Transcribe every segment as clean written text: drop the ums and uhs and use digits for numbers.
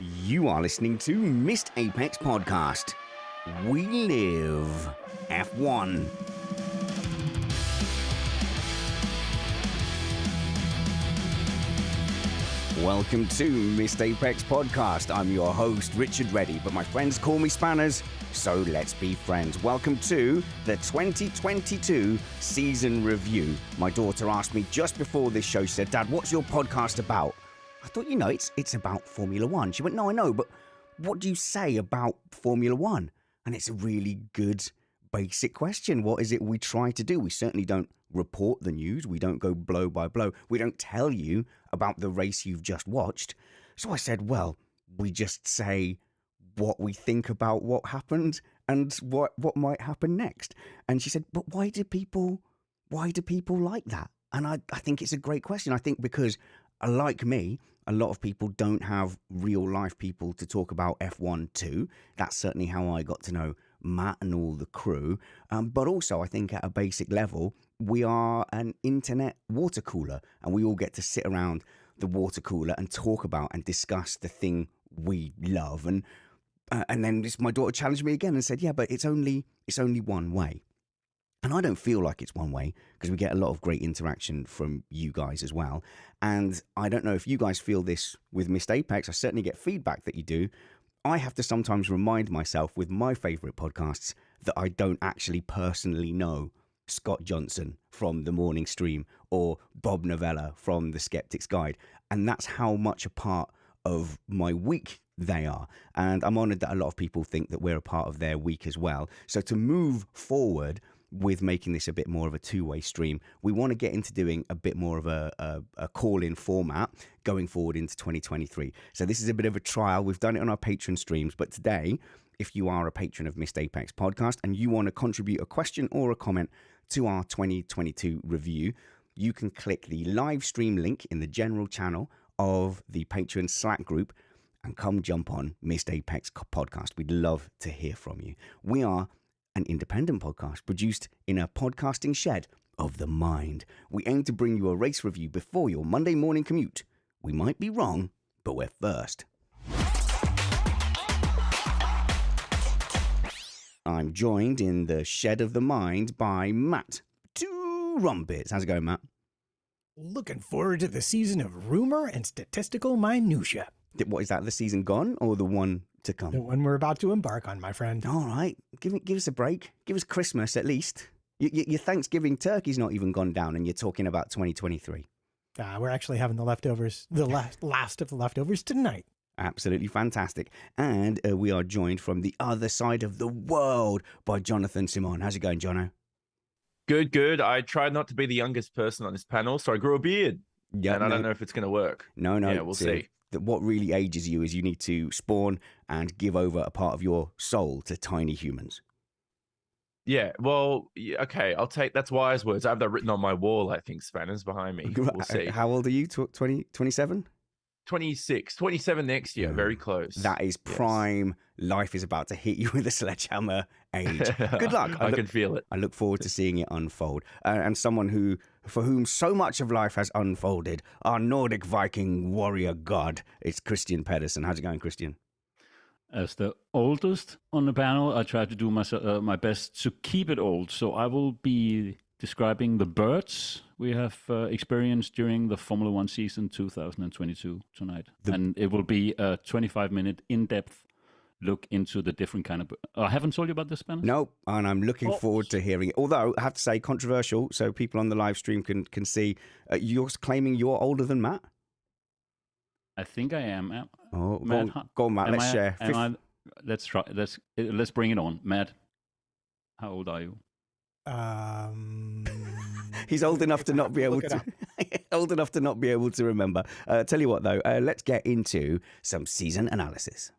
You are listening to Missed Apex Podcast. We live F1. Welcome to Missed Apex Podcast. I'm your host, Richard Reddy, but my friends call me Spanners, so let's be friends. Welcome to the 2022 season review. My daughter asked me just before this show, she said, "Dad, what's your podcast about?" I thought, it's about Formula One. She went, "No, I know, but what do you say about Formula One?" And it's a really good basic question. What is it we try to do? We certainly don't report the news. We don't go blow by blow. We don't tell you about the race you've just watched. So I said, well, we just say what we think about what happened and what might happen next. And she said, but why do people like that? And I think it's a great question. I think because, like me, a lot of people don't have real life people to talk about F1 to. That's certainly how I got to know Matt and all the crew. But also, I think at a basic level, we are an internet water cooler and we all get to sit around the water cooler and talk about and discuss the thing we love. And then my daughter challenged me again and said, yeah, but it's only one way. And I don't feel like it's one way because we get a lot of great interaction from you guys as well. And I don't know if you guys feel this with Missed Apex. I certainly get feedback that you do. I have to sometimes remind myself with my favourite podcasts that I don't actually personally know Scott Johnson from The Morning Stream or Bob Novella from The Skeptic's Guide. And that's how much a part of my week they are. And I'm honoured that a lot of people think that we're a part of their week as well. So to move forward with making this a bit more of a two-way stream, we want to get into doing a bit more of a call-in format going forward into 2023. So this is a bit of a trial. We've done it on our Patreon streams, but today, if you are a patron of Missed Apex Podcast and you want to contribute a question or a comment to our 2022 review, you can click the live stream link in the general channel of the Patreon Slack group and come jump on Missed Apex Podcast. We'd love to hear from you. We are an independent podcast produced in a podcasting shed of the mind. We aim to bring you a race review before your Monday morning commute. We might be wrong, but we're first. I'm joined in the shed of the mind by Matt Two Rumpets. How's it going, Matt? Looking forward to the season of rumor and statistical minutia. What is that, the season gone or the one to come? The one we're about to embark on, my friend. All right. Give us a break. Give us Christmas at least. Your Thanksgiving turkey's not even gone down and you're talking about 2023. We're actually having the leftovers, the last of the leftovers tonight. Absolutely fantastic. And we are joined from the other side of the world by Jonathan Simon. How's it going, Jono? Good. I tried not to be the youngest person on this panel, so I grew a beard. Yeah, and I don't know if it's going to work. No. Yeah, we'll see. What really ages you is you need to spawn and give over a part of your soul to tiny humans. Yeah, well, okay, I'll take, that's wise words. I have that written on my wall, I think, Spanners behind me. We'll see. How old are you? 27? 26, 27 next year, very close. That is prime. Yes. Life is about to hit you with a sledgehammer age. Good luck. I can feel it. I look forward to seeing it unfold. And someone for whom so much of life has unfolded, our Nordic Viking warrior god, it's Christian Pedersen. How's it going, Christian? As the oldest on the panel, I try to do my best to keep it old. So I will be describing the birds we have experienced during the Formula One season 2022 tonight. And it will be a 25-minute in-depth look into the different kind of... I haven't told you about this, Spanish? No, and I'm looking forward to hearing it. Although, I have to say, controversial, so people on the live stream can see. You're claiming you're older than Matt? I think I am. Oh, Matt, go on, Matt. Let's share. Let's try. Let's bring it on, Matt. How old are you? He's old enough to not be able to. Old enough to not be able to remember. Tell you what, though, let's get into some season analysis.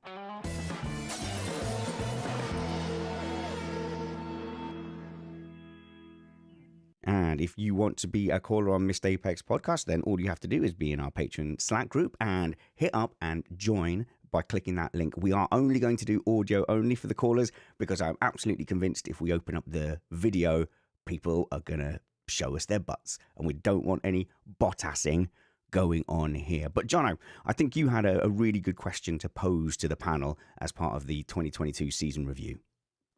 And if you want to be a caller on Missed Apex Podcast, then all you have to do is be in our Patreon Slack group and hit up and join by clicking that link. We are only going to do audio only for the callers because I'm absolutely convinced if we open up the video, people are going to show us their butts. And we don't want any bot-assing going on here. But Jono, I think you had a really good question to pose to the panel as part of the 2022 season review.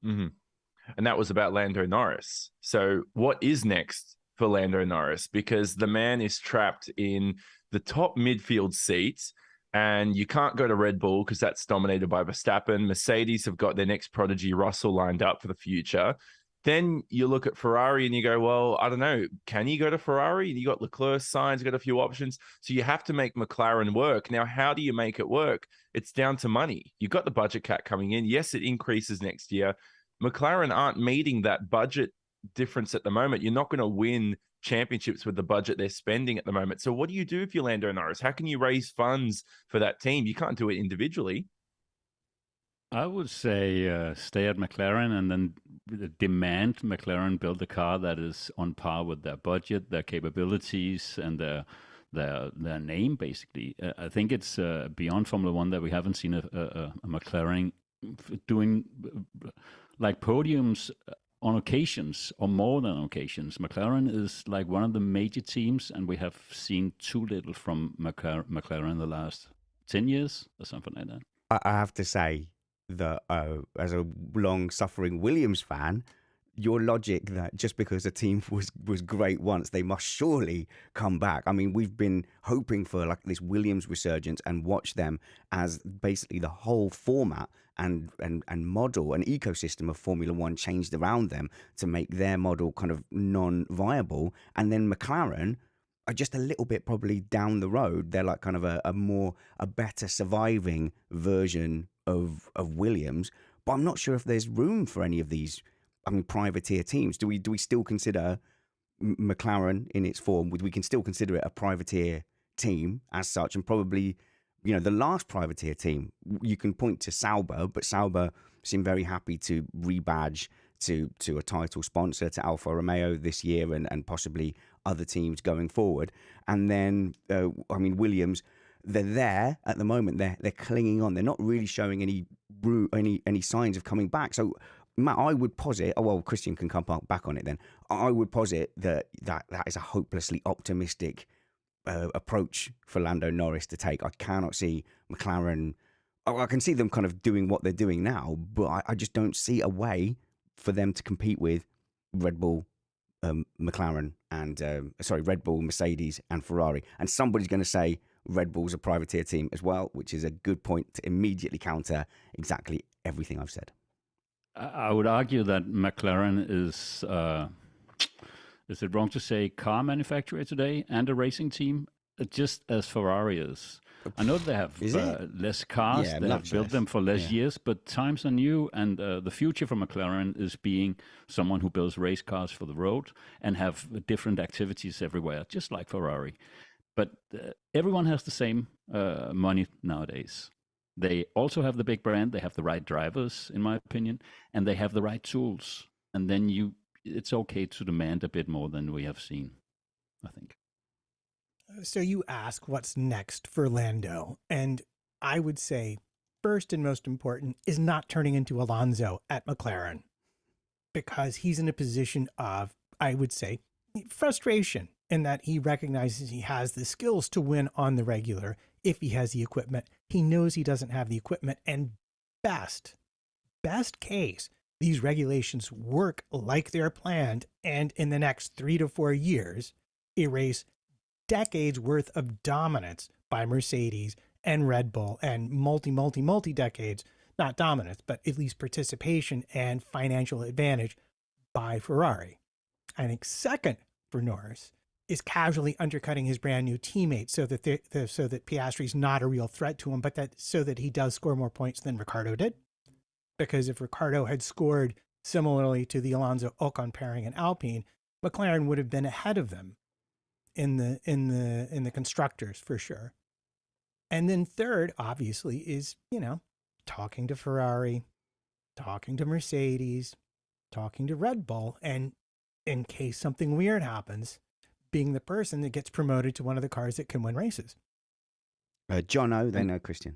Mm-hmm. And that was about Lando Norris. So what is next for Lando Norris? Because the man is trapped in the top midfield seats, and you can't go to Red Bull because that's dominated by Verstappen. Mercedes have got their next prodigy, Russell, lined up for the future. Then you look at Ferrari and you go, well, I don't know, can you go to Ferrari? You got Leclerc signs, you got a few options. So you have to make McLaren work. Now, how do you make it work? It's down to money. You've got the budget cap coming in. Yes, it increases next year. McLaren aren't meeting that budget difference at the moment. You're not going to win championships with the budget they're spending at the moment. So what do you do if you're Lando Norris? How can you raise funds for that team? You can't do it individually. I would say stay at McLaren and then demand McLaren build a car that is on par with their budget, their capabilities, and their name, basically. I think it's beyond Formula One that we haven't seen a McLaren doing like podiums on occasions or more than occasions. McLaren is like one of the major teams, and we have seen too little from McLaren the last 10 years or something like that. I have to say that as a long-suffering Williams fan, your logic that just because a team was great once, they must surely come back. I mean, we've been hoping for like this Williams resurgence and watch them as basically the whole format and model and ecosystem of Formula One changed around them to make their model kind of non-viable. And then McLaren are just a little bit probably down the road. They're like kind of a better surviving version of Williams. But I'm not sure if there's room for any of these, I mean, privateer teams. Do we still consider McLaren in its form? We can still consider it a privateer team as such, and probably, you know, the last privateer team, you can point to Sauber, but Sauber seemed very happy to rebadge to a title sponsor, to Alfa Romeo this year, and possibly other teams going forward. And then, I mean, Williams, they're there at the moment. They're clinging on. They're not really showing any signs of coming back. So, Matt, I would posit, well, Christian can come back on it then. I would posit that is a hopelessly optimistic approach for Lando Norris to take. I cannot see McLaren. I can see them kind of doing what they're doing now, but I just don't see a way for them to compete with Red Bull, McLaren, and Red Bull, Mercedes, and Ferrari. And somebody's going to say Red Bull's a privateer team as well, which is a good point to immediately counter exactly everything I've said. I would argue that McLaren is it wrong to say car manufacturer today and a racing team, just as Ferrari is? I know they have less cars, they have built them for less years, but times are new, and the future for McLaren is being someone who builds race cars for the road and have different activities everywhere, just like Ferrari. But everyone has the same money nowadays. They also have the big brand, they have the right drivers, in my opinion, and they have the right tools. And then it's okay to demand a bit more than we have seen, I think. So you ask what's next for Lando, and I would say first and most important is not turning into Alonso at McLaren, because he's in a position of, I would say, frustration in that he recognizes he has the skills to win on the regular if he has the equipment. He knows he doesn't have the equipment, and best case, these regulations work like they're planned, and in the next 3 to 4 years, erase decades worth of dominance by Mercedes and Red Bull, and multi decades, not dominance, but at least participation and financial advantage by Ferrari. I think second for Norris is casually undercutting his brand new teammates so that Piastri's not a real threat to him, but so that he does score more points than Ricciardo did. Because if Ricciardo had scored similarly to the Alonso Ocon pairing in Alpine, McLaren would have been ahead of them in the constructors for sure. And then third, obviously, is, talking to Ferrari, talking to Mercedes, talking to Red Bull, and in case something weird happens, being the person that gets promoted to one of the cars that can win races. Jono, then Christian.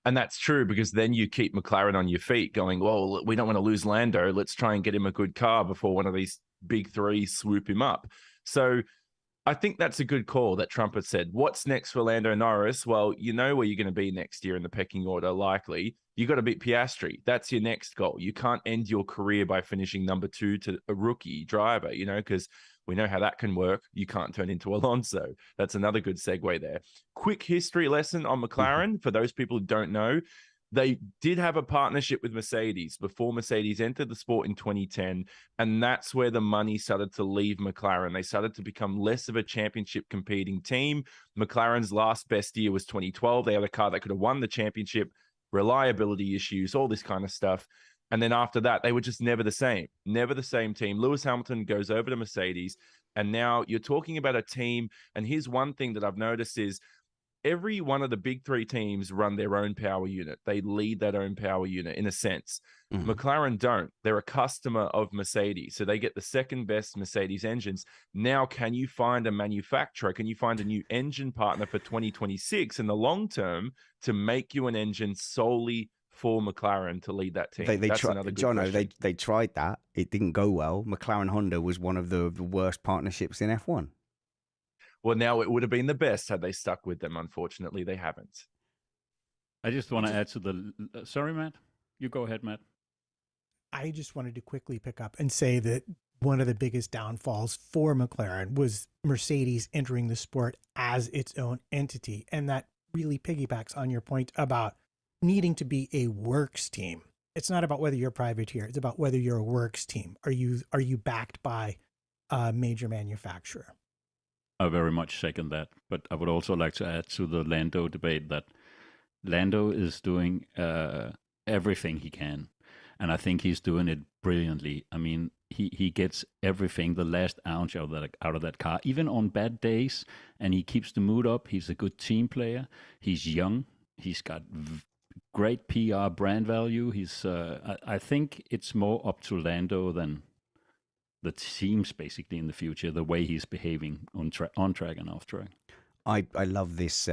And that's true, because then you keep McLaren on your feet going, well, we don't want to lose Lando. Let's try and get him a good car before one of these big three swoop him up. So I think that's a good call that Trump had said. What's next for Lando Norris? Well, you know where you're going to be next year in the pecking order, likely. You got to beat Piastri. That's your next goal. You can't end your career by finishing number 2 to a rookie driver, because we know how that can work. You can't turn into Alonso. That's another good segue there. Quick history lesson on McLaren for those people who don't know. They did have a partnership with Mercedes before Mercedes entered the sport in 2010, and that's where the money started to leave McLaren. They started to become less of a championship competing team. McLaren's last best year was 2012. They had a car that could have won the championship, reliability issues, all this kind of stuff. And then after that, they were just never the same team. Lewis Hamilton goes over to Mercedes, and now you're talking about a team. And here's one thing that I've noticed is every one of the big 3 teams run their own power unit. They lead that own power unit in a sense. McLaren don't. They're a customer of Mercedes. So they get the second best Mercedes engines. Now, can you find a manufacturer? Can you find a new engine partner for 2026 in the long term to make you an engine solely for McLaren to lead that team? That's another good question. They tried that. It didn't go well. McLaren Honda was one of the worst partnerships in F1. Well, now it would have been the best had they stuck with them. Unfortunately, they haven't. I just want to add to the... sorry, Matt. You go ahead, Matt. I just wanted to quickly pick up and say that one of the biggest downfalls for McLaren was Mercedes entering the sport as its own entity. And that really piggybacks on your point about needing to be a works team. It's not about whether you're a privateer. It's about whether you're a works team. Are you backed by a major manufacturer? I very much second that. But I would also like to add to the Lando debate that Lando is doing everything he can. And I think he's doing it brilliantly. I mean, he gets everything, the last ounce out of that car, even on bad days. And he keeps the mood up. He's a good team player. He's young. He's got great PR brand value. I think it's more up to Lando than the teams basically in the future, the way he's behaving on track and off track. I love this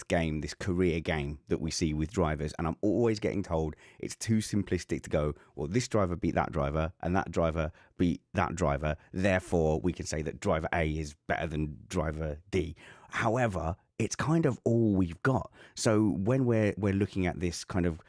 game, this career game that we see with drivers, and I'm always getting told it's too simplistic to go, well, this driver beat that driver and that driver beat that driver, therefore we can say that driver A is better than driver D. However, it's kind of all we've got. So when we're looking at this kind of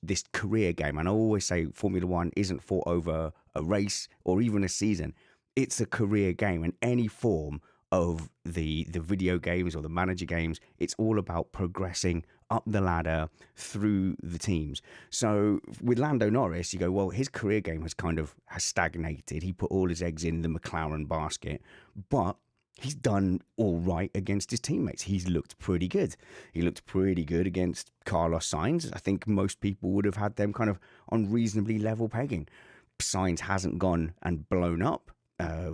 this career game, and I always say Formula One isn't fought over a race or even a season. It's a career game, and any form of the video games or the manager games, it's all about progressing up the ladder through the teams. So with Lando Norris, you go, well, his career game has stagnated. He put all his eggs in the McLaren basket, but he's done all right against his teammates. He's looked pretty good. He looked pretty good against Carlos Sainz. I think most people would have had them kind of on reasonably level pegging. Sainz hasn't gone and blown up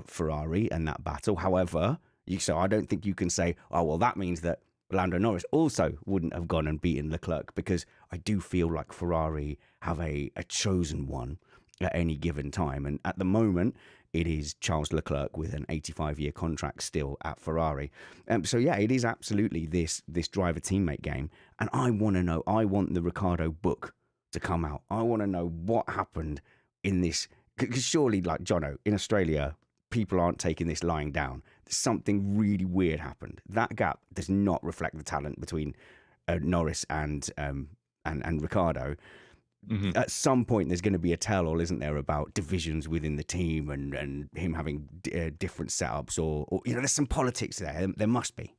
Ferrari in that battle. However, so I don't think you can say, oh, well, that means that Lando Norris also wouldn't have gone and beaten Leclerc, because I do feel like Ferrari have a chosen one at any given time. And at the moment, it is Charles Leclerc with an 85-year contract still at Ferrari. So yeah, it is absolutely this driver teammate game. And I want to know, I want the Ricciardo book to come out. I want to know what happened in this, because surely, like Jono, in Australia, people aren't taking this lying down. Something really weird happened. That gap does not reflect the talent between Norris and Ricciardo. Mm-hmm. At some point, there's going to be a tell-all, isn't there, about divisions within the team and him having different setups, or there's some politics there. There must be.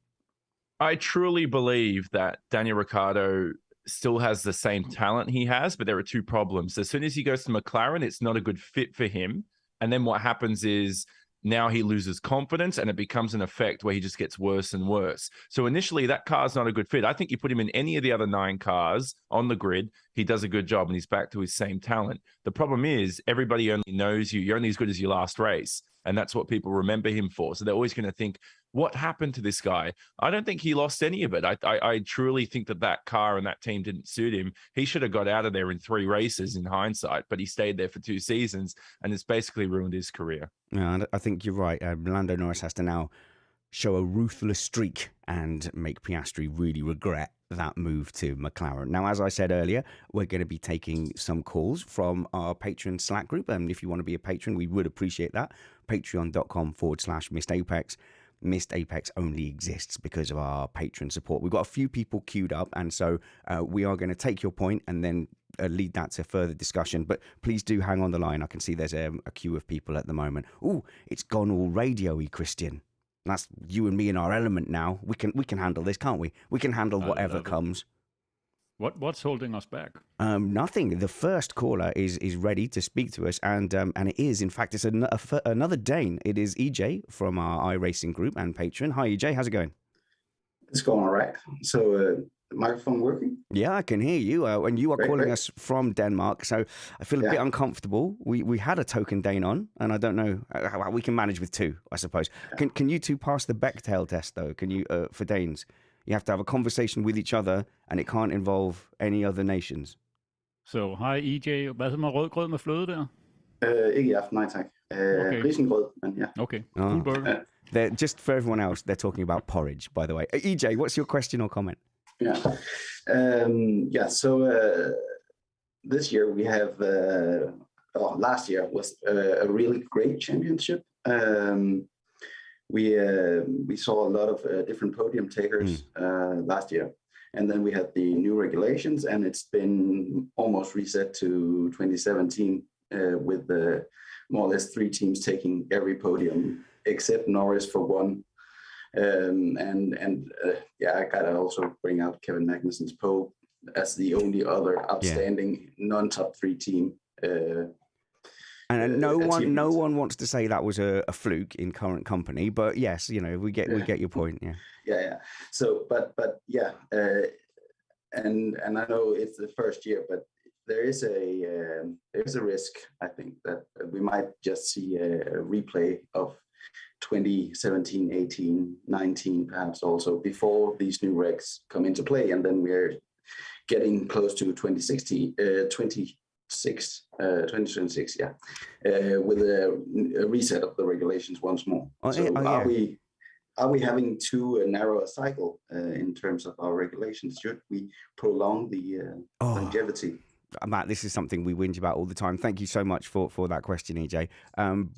I truly believe that Daniel Ricciardo still has the same talent he has, but there are two problems. As soon as he goes to McLaren, it's not a good fit for him. And then what happens is now he loses confidence, and it becomes an effect where he just gets worse and worse. So initially, that car's not a good fit. I think you put him in any of the other 9 cars on the grid, he does a good job and he's back to his same talent. The problem is everybody only knows you. You're only as good as your last race. And that's what people remember him for. So they're always going to think, what happened to this guy? I don't think he lost any of it. I truly think that car and that team didn't suit him. He should have got out of there in 3 races in hindsight, but he stayed there for 2 seasons, and it's basically ruined his career. Yeah, I think you're right. Lando Norris has to now show a ruthless streak and make Piastri really regret that move to McLaren. Now, as I said earlier, we're going to be taking some calls from our Patreon Slack group. And if you want to be a patron, we would appreciate that. Patreon.com/MissedApex. Missed Apex only exists because of our patron support. We've got a few people queued up, and so we are going to take your point and then lead that to further discussion. But please do hang on the line. I can see there's a queue of people at the moment. Ooh, it's gone all radio-y, Christian. That's you and me in our element now. We can handle this, can't we? We can handle whatever comes. What's holding us back? Nothing. The first caller is ready to speak to us, and it is, in fact, it's another Dane. It is EJ from our iRacing group and patron. Hi, EJ. How's it going? It's going all right. So, microphone working? Yeah, I can hear you. And you are calling us from Denmark, so I feel a bit uncomfortable. We had a token Dane on, and I don't know how we can manage with two, I suppose. Yeah. Can you two pass the Bechdel test, though? Can you, for Danes? You have to have a conversation with each other, and it can't involve any other nations. So, hi EJ. Hvad så med rødgrød med fløde der? Ikke i aften, nej tak. Risengrød, men ja. Okay, cool burger. Just for everyone else, they're talking about porridge, by the way. EJ, what's your question or comment? Yeah. So this year we have, last year was a really great championship. We saw a lot of different podium takers last year. And then we had the new regulations, and it's been almost reset to 2017 with more or less 3 teams taking every podium except Norris for one. I gotta also bring out Kevin Magnussen's pole as the only other outstanding non-top 3 team. And no one wants to say that was a fluke in current company, but yes, we get your point. Yeah. So, but and I know it's the first year, but there's a risk, I think, that we might just see a replay of 2017, 18, 19, perhaps also before these new regs come into play, and then we're getting close to 2026, with a reset of the regulations once more. Are we having too narrow a cycle in terms of our regulations? Should we prolong the longevity? Matt, this is something we whinge about all the time. Thank you so much for that question, EJ. And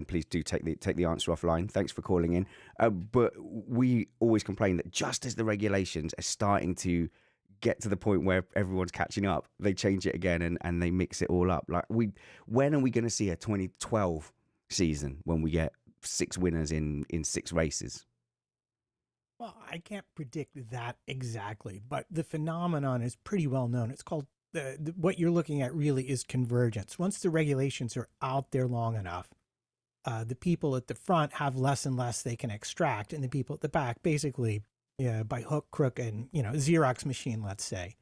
please do take the answer offline. Thanks for calling in. But we always complain that just as the regulations are starting to get to the point where everyone's catching up, they change it again and they mix it all up. Like when are we going to see a 2012 season when we get 6 winners in 6 races? Well, I can't predict that exactly, but the phenomenon is pretty well known. It's called what you're looking at really is convergence. Once the regulations are out there long enough, the people at the front have less and less they can extract, and the people at the back basically, by hook, crook, and Xerox machine, let's say,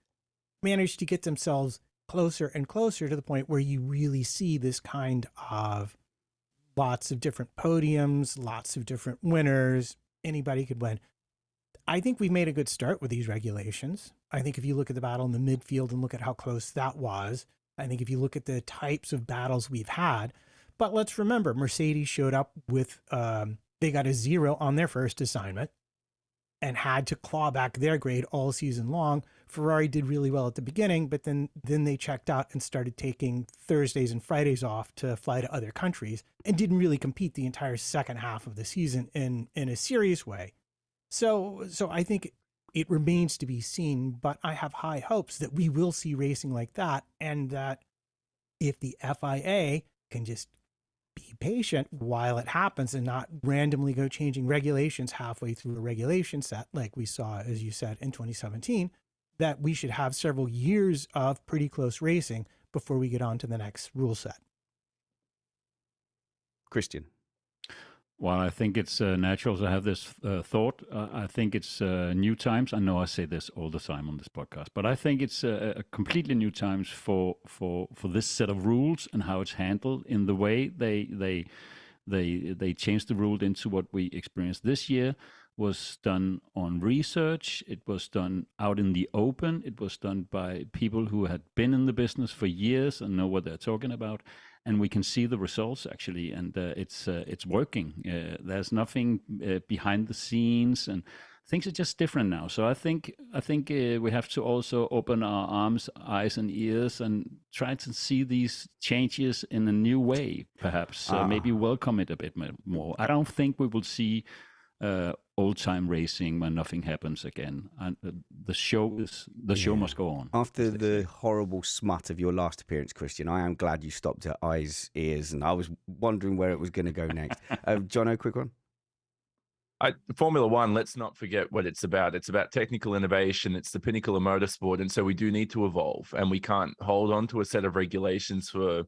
manage to get themselves closer and closer to the point where you really see this kind of lots of different podiums, lots of different winners. Anybody could win. I think we've made a good start with these regulations. I think if you look at the battle in the midfield and look at how close that was, I think if you look at the types of battles we've had, but let's remember, Mercedes showed up with, they got a 0 on their first assignment and had to claw back their grade all season long. Ferrari did really well at the beginning, but then they checked out and started taking Thursdays and Fridays off to fly to other countries and didn't really compete the entire second half of the season in a serious way. So I think it remains to be seen, but I have high hopes that we will see racing like that, and that if the FIA can just be patient while it happens and not randomly go changing regulations halfway through a regulation set, like we saw, as you said, in 2017, that we should have several years of pretty close racing before we get on to the next rule set. Christian. Well, I think it's natural to have this thought. I think it's new times. I know I say this all the time on this podcast, but I think it's a completely new times for this set of rules and how it's handled. In the way they changed the rule into what we experienced this year was done on research. It was done out in the open. It was done by people who had been in the business for years and know what they're talking about. And we can see the results actually, and it's working. There's nothing behind the scenes, and things are just different now. So I think we have to also open our arms, eyes, and ears, and try to see these changes in a new way. Perhaps maybe welcome it a bit more. I don't think we will see old time racing when nothing happens again, and the show must go on. After the horrible smut of your last appearance, Christian, I am glad you stopped at eyes, ears, and I was wondering where it was going to go next. Jono, quick one. Formula One, let's not forget what it's about. It's about technical innovation. It's the pinnacle of motorsport. And so we do need to evolve, and we can't hold on to a set of regulations for,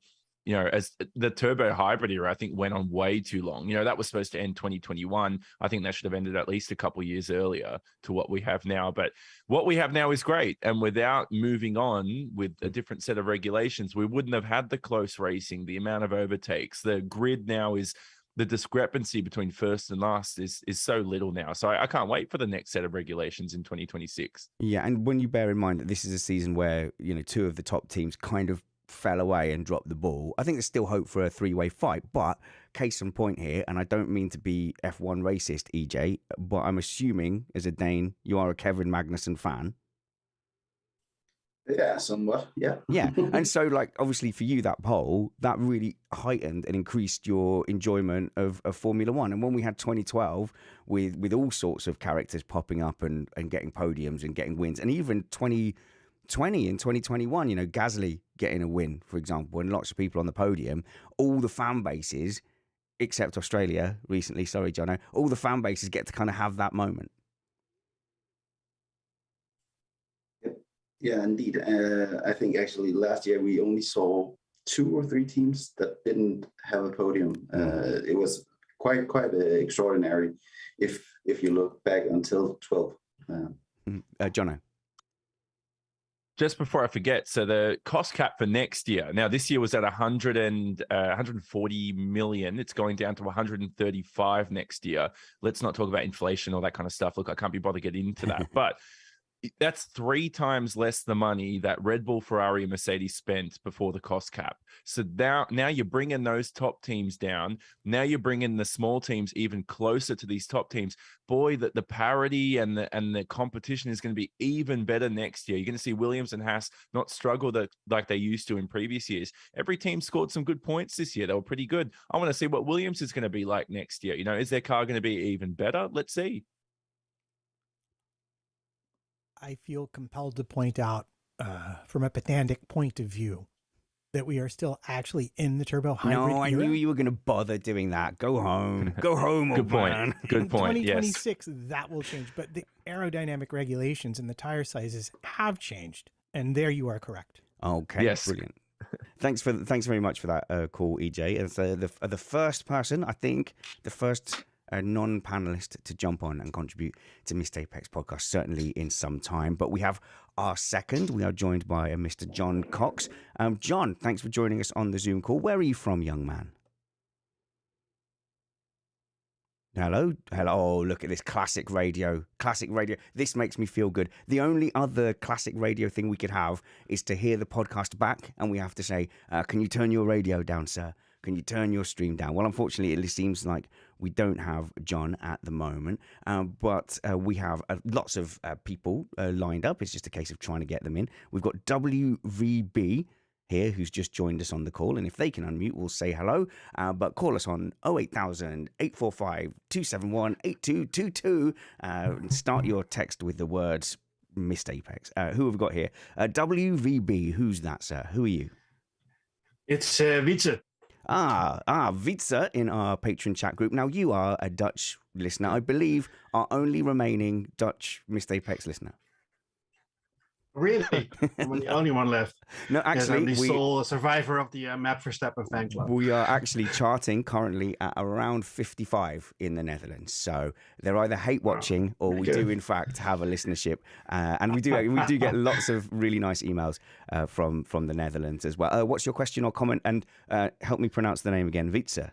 as the turbo hybrid era, I think went on way too long. That was supposed to end 2021. I think that should have ended at least a couple of years earlier to what we have now. But what we have now is great. And without moving on with a different set of regulations, we wouldn't have had the close racing, the amount of overtakes. The grid now is, the discrepancy between first and last is so little now. So I can't wait for the next set of regulations in 2026. Yeah, and when you bear in mind that this is a season where, two of the top teams kind of fell away and dropped the ball, I think there's still hope for a three-way fight. But case in point here, and I don't mean to be F1 racist, EJ, but I'm assuming as a Dane, you are a Kevin Magnussen fan. Yeah, somewhat. Yeah. Yeah. And so, obviously for you, that pole, that really heightened and increased your enjoyment of Formula One. And when we had 2012 with all sorts of characters popping up and getting podiums and getting wins, and even 2020 and 2021, Gasly getting a win, for example, and lots of people on the podium, all the fan bases, except Australia recently, sorry, Jono, all the fan bases get to kind of have that moment. Yeah, indeed. I think actually last year we only saw 2 or 3 teams that didn't have a podium. It was quite extraordinary if you look back until 12. Jono. Just before I forget, so the cost cap for next year, now this year was at 140 million. It's going down to 135 next year. Let's not talk about inflation or that kind of stuff. Look, I can't be bothered to get into that. But that's 3 times less the money that Red Bull, Ferrari, and Mercedes spent before the cost cap. So now you're bringing those top teams down. Now you're bringing the small teams even closer to these top teams. Boy, the parity and the competition is going to be even better next year. You're going to see Williams and Haas not struggle like they used to in previous years. Every team scored some good points this year. They were pretty good. I want to see what Williams is going to be like next year. Is their car going to be even better? Let's see. I feel compelled to point out, from a pedantic point of view, that we are still actually in the turbo hybrid era. No, I knew you were going to bother doing that. Go home. Go home, Good point. Man. Good point. In 2026, that will change. But the aerodynamic regulations and the tire sizes have changed. And there you are correct. Okay, yes. Brilliant. Thanks very much for that call, EJ. As the first person, I think, the first non-panelist to jump on and contribute to Missed Apex podcast, certainly in some time. But we have our second. We are joined by Mr. John Cox. John, thanks for joining us on the Zoom call. Where are you from, young man? Hello. Oh, look at this classic radio. This makes me feel good. The only other classic radio thing we could have is to hear the podcast back, and we have to say, can you turn your radio down, sir? Can you turn your stream down? Well, unfortunately, it seems like we don't have John at the moment, but we have lots of people lined up. It's just a case of trying to get them in. We've got WVB here who's just joined us on the call, and if they can unmute, we'll say hello. But call us on 08000 845 271 8222 and start your text with the words Missed Apex. Who have we got here? WVB, who's that, sir? Who are you? It's Wietse. Wietse in our patron chat group. Now, you are a Dutch listener, I believe, our only remaining Dutch Missed Apex listener. Really? I'm the only one left. No, actually, yes, I'm the sole survivor of the Map Verstappen fan club. We are actually charting currently at around 55 in the Netherlands. So they're either hate watching or we do in fact have a listenership, and we do get lots of really nice emails from the Netherlands as well. What's your question or comment? And help me pronounce the name again, Wietse.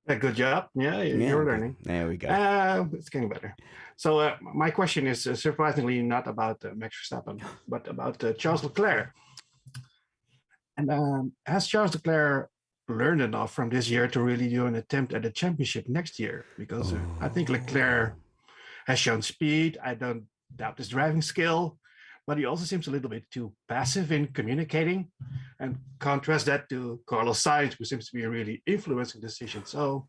Good job. Yeah, you're learning. There we go. It's getting better. So my question is surprisingly not about Max Verstappen, but about Charles Leclerc. And has Charles Leclerc learned enough from this year to really do an attempt at a championship next year? Because I think Leclerc has shown speed. I don't doubt his driving skill, but he also seems a little bit too passive in communicating. And contrast that to Carlos Sainz, who seems to be really influencing decisions. So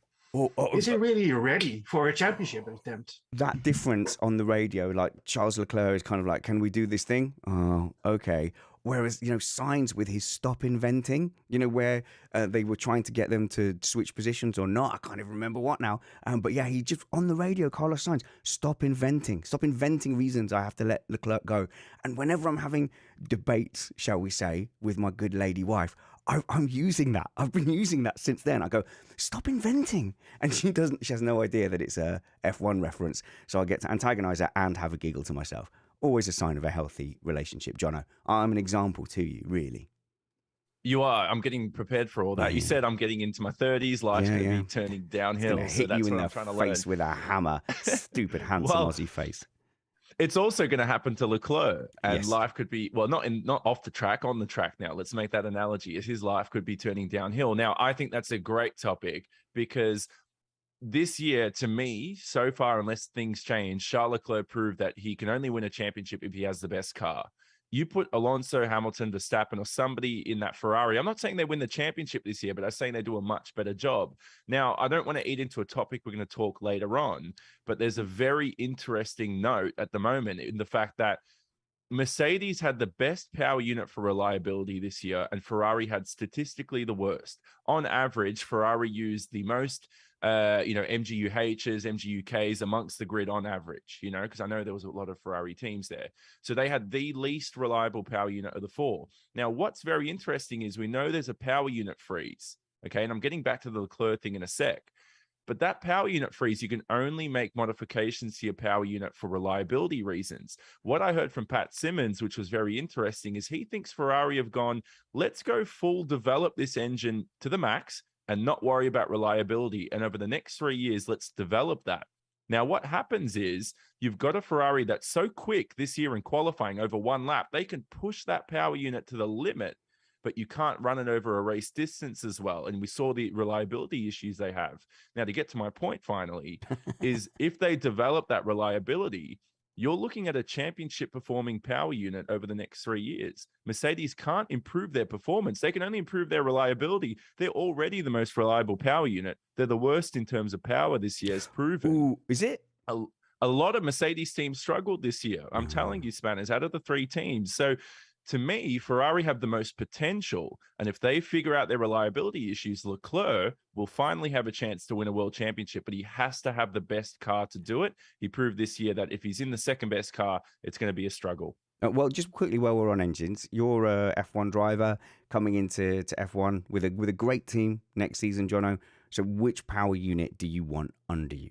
is he really ready for a championship attempt? That difference on the radio, like Charles Leclerc is kind of like, can we do this thing? Oh, okay. Whereas, Sainz with his stop inventing, where they were trying to get them to switch positions or not. I can't even remember what now. But yeah, he just, on the radio, Carlos Sainz, stop inventing reasons I have to let Leclerc go. And whenever I'm having debates, shall we say, with my good lady wife, I'm using that. I've been using that since then. I go, stop inventing. And she has no idea that it's a F1 reference. So I get to antagonize her and have a giggle to myself. Always a sign of a healthy relationship, Jono. I'm an example to you, really. You are. I'm getting prepared for all that. You said I'm getting into my 30s. Life's going to be turning downhill. Hit you in the face with a hammer. Stupid, handsome Aussie face. It's also going to happen to Leclerc, and life could be, well, not off the track, on the track now. Let's make that analogy, as his life could be turning downhill. Now, I think that's a great topic because this year, to me, so far, unless things change, Charles Leclerc proved that he can only win a championship if he has the best car. You put Alonso, Hamilton, Verstappen, or somebody in that Ferrari. I'm not saying they win the championship this year, but I'm saying they do a much better job. Now, I don't want to eat into a topic we're going to talk later on, but there's a very interesting note at the moment in the fact that Mercedes had the best power unit for reliability this year, and Ferrari had statistically the worst. On average, Ferrari used the most MGUHs, MGUKs amongst the grid on average, because I know there was a lot of Ferrari teams there. So they had the least reliable power unit of the four. Now, what's very interesting is we know there's a power unit freeze, okay? And I'm getting back to the Leclerc thing in a sec. But that power unit freeze, you can only make modifications to your power unit for reliability reasons. What I heard from Pat Simmons, which was very interesting, is he thinks Ferrari have gone, let's go full develop this engine to the max and not worry about reliability. And over the next 3 years, let's develop that. Now, what happens is you've got a Ferrari that's so quick this year in qualifying over one lap, they can push that power unit to the limit, but you can't run it over a race distance as well. And we saw the reliability issues they have. Now, to get to my point finally, is if they develop that reliability, you're looking at a championship performing power unit over the next 3 years. Mercedes can't improve their performance. They can only improve their reliability. They're already the most reliable power unit. They're the worst in terms of power this year, as proven. Ooh, is it? A lot of Mercedes teams struggled this year. I'm telling you, Spanners, out of the three teams. So to me, Ferrari have the most potential. And if they figure out their reliability issues, Leclerc will finally have a chance to win a world championship, but he has to have the best car to do it. He proved this year that if he's in the second best car, it's going to be a struggle. Well, just quickly while we're on engines, you're a F1 driver coming into F1 with a great team next season, Jono. So which power unit do you want under you?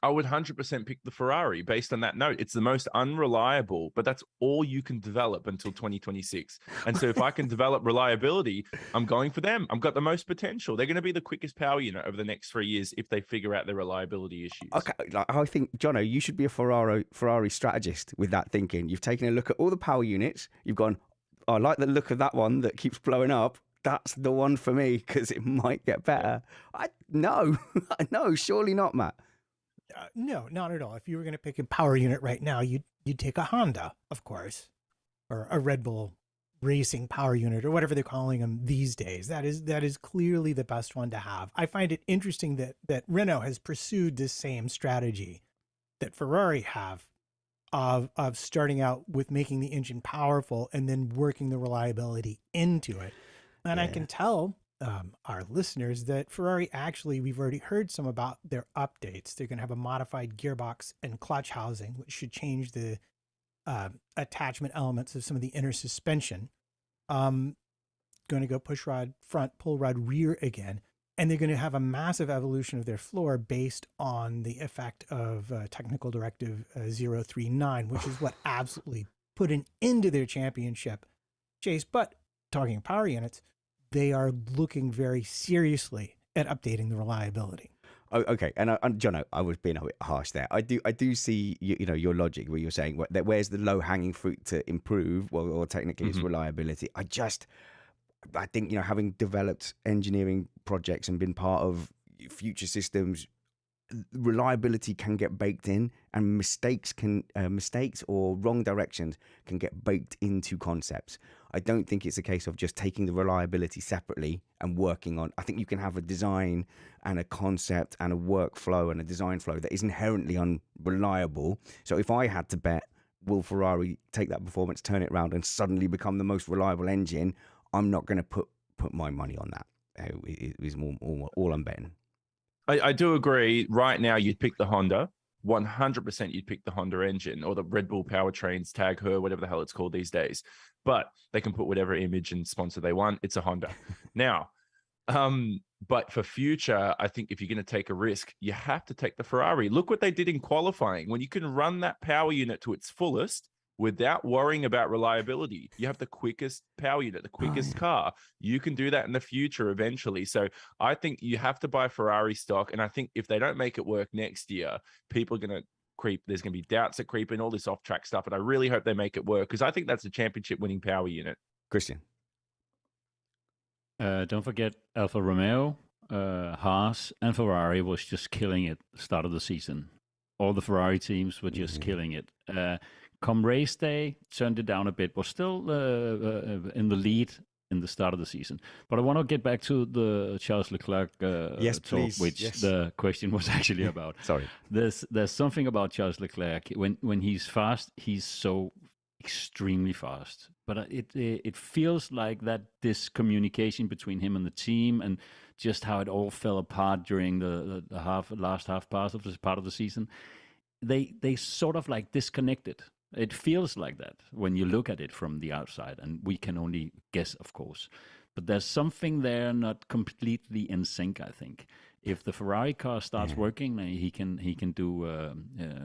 I would 100% pick the Ferrari based on that note. It's the most unreliable, but that's all you can develop until 2026. And so if I can develop reliability, I'm going for them. I've got the most potential. They're going to be the quickest power unit over the next 3 years if they figure out their reliability issues. Okay, I think, Jono, you should be a Ferrari strategist with that thinking. You've taken a look at all the power units. You've gone, I like the look of that one that keeps blowing up. That's the one for me because it might get better. No, surely not, Matt. No, not at all. If you were going to pick a power unit right now, you'd take a Honda, of course, or a Red Bull racing power unit or whatever they're calling them these days. That is clearly the best one to have. I find it interesting that Renault has pursued this same strategy that Ferrari have of starting out with making the engine powerful and then working the reliability into it. And I can tell our listeners that Ferrari actually, we've already heard some about their updates. They're going to have a modified gearbox and clutch housing, which should change the attachment elements of some of the inner suspension. Going to go push rod front, pull rod rear again. And they're going to have a massive evolution of their floor based on the effect of Technical Directive 039, which is what absolutely put an end to their championship chase. But talking power units, they are looking very seriously at updating the reliability. Oh, okay, and Jono, I was being a bit harsh there. I do see your logic where you're saying that where's the low hanging fruit to improve? Well, or technically it's reliability. I think having developed engineering projects and been part of future systems, reliability can get baked in, and mistakes or wrong directions can get baked into concepts. I don't think it's a case of just taking the reliability separately and working on. I think you can have a design and a concept and a workflow and a design flow that is inherently unreliable. So if I had to bet, will Ferrari take that performance, turn it around, and suddenly become the most reliable engine? I'm not going to put my money on that. It is all I'm betting. I do agree. Right now, you'd pick the Honda. 100% you'd pick the Honda engine or the Red Bull powertrains, Tag Heuer, whatever the hell it's called these days. But they can put whatever image and sponsor they want. It's a Honda. Now, but for future, I think if you're going to take a risk, you have to take the Ferrari. Look what they did in qualifying. When you can run that power unit to its fullest without worrying about reliability, you have the quickest power unit, the quickest car. You can do that in the future eventually. So I think you have to buy Ferrari stock. And I think if they don't make it work next year, people are going to creep. There's going to be doubts that creep in, all this off-track stuff. And I really hope they make it work because I think that's a championship-winning power unit. Christian? Don't forget Alfa Romeo, Haas, and Ferrari was just killing it at the start of the season. All the Ferrari teams were just killing it. Come race day, turned it down a bit, was still in the lead in the start of the season. But I want to get back to the Charles Leclerc yes, talk, please. which Yes. the question was actually about. Sorry. There's something about Charles Leclerc. When he's fast, he's so extremely fast. But it feels like that this communication between him and the team, and just how it all fell apart during the last half part of the season, they sort of like disconnected. It feels like that when you look at it from the outside, and we can only guess, of course. But there's something there not completely in sync, I think. If the Ferrari car starts working, he can do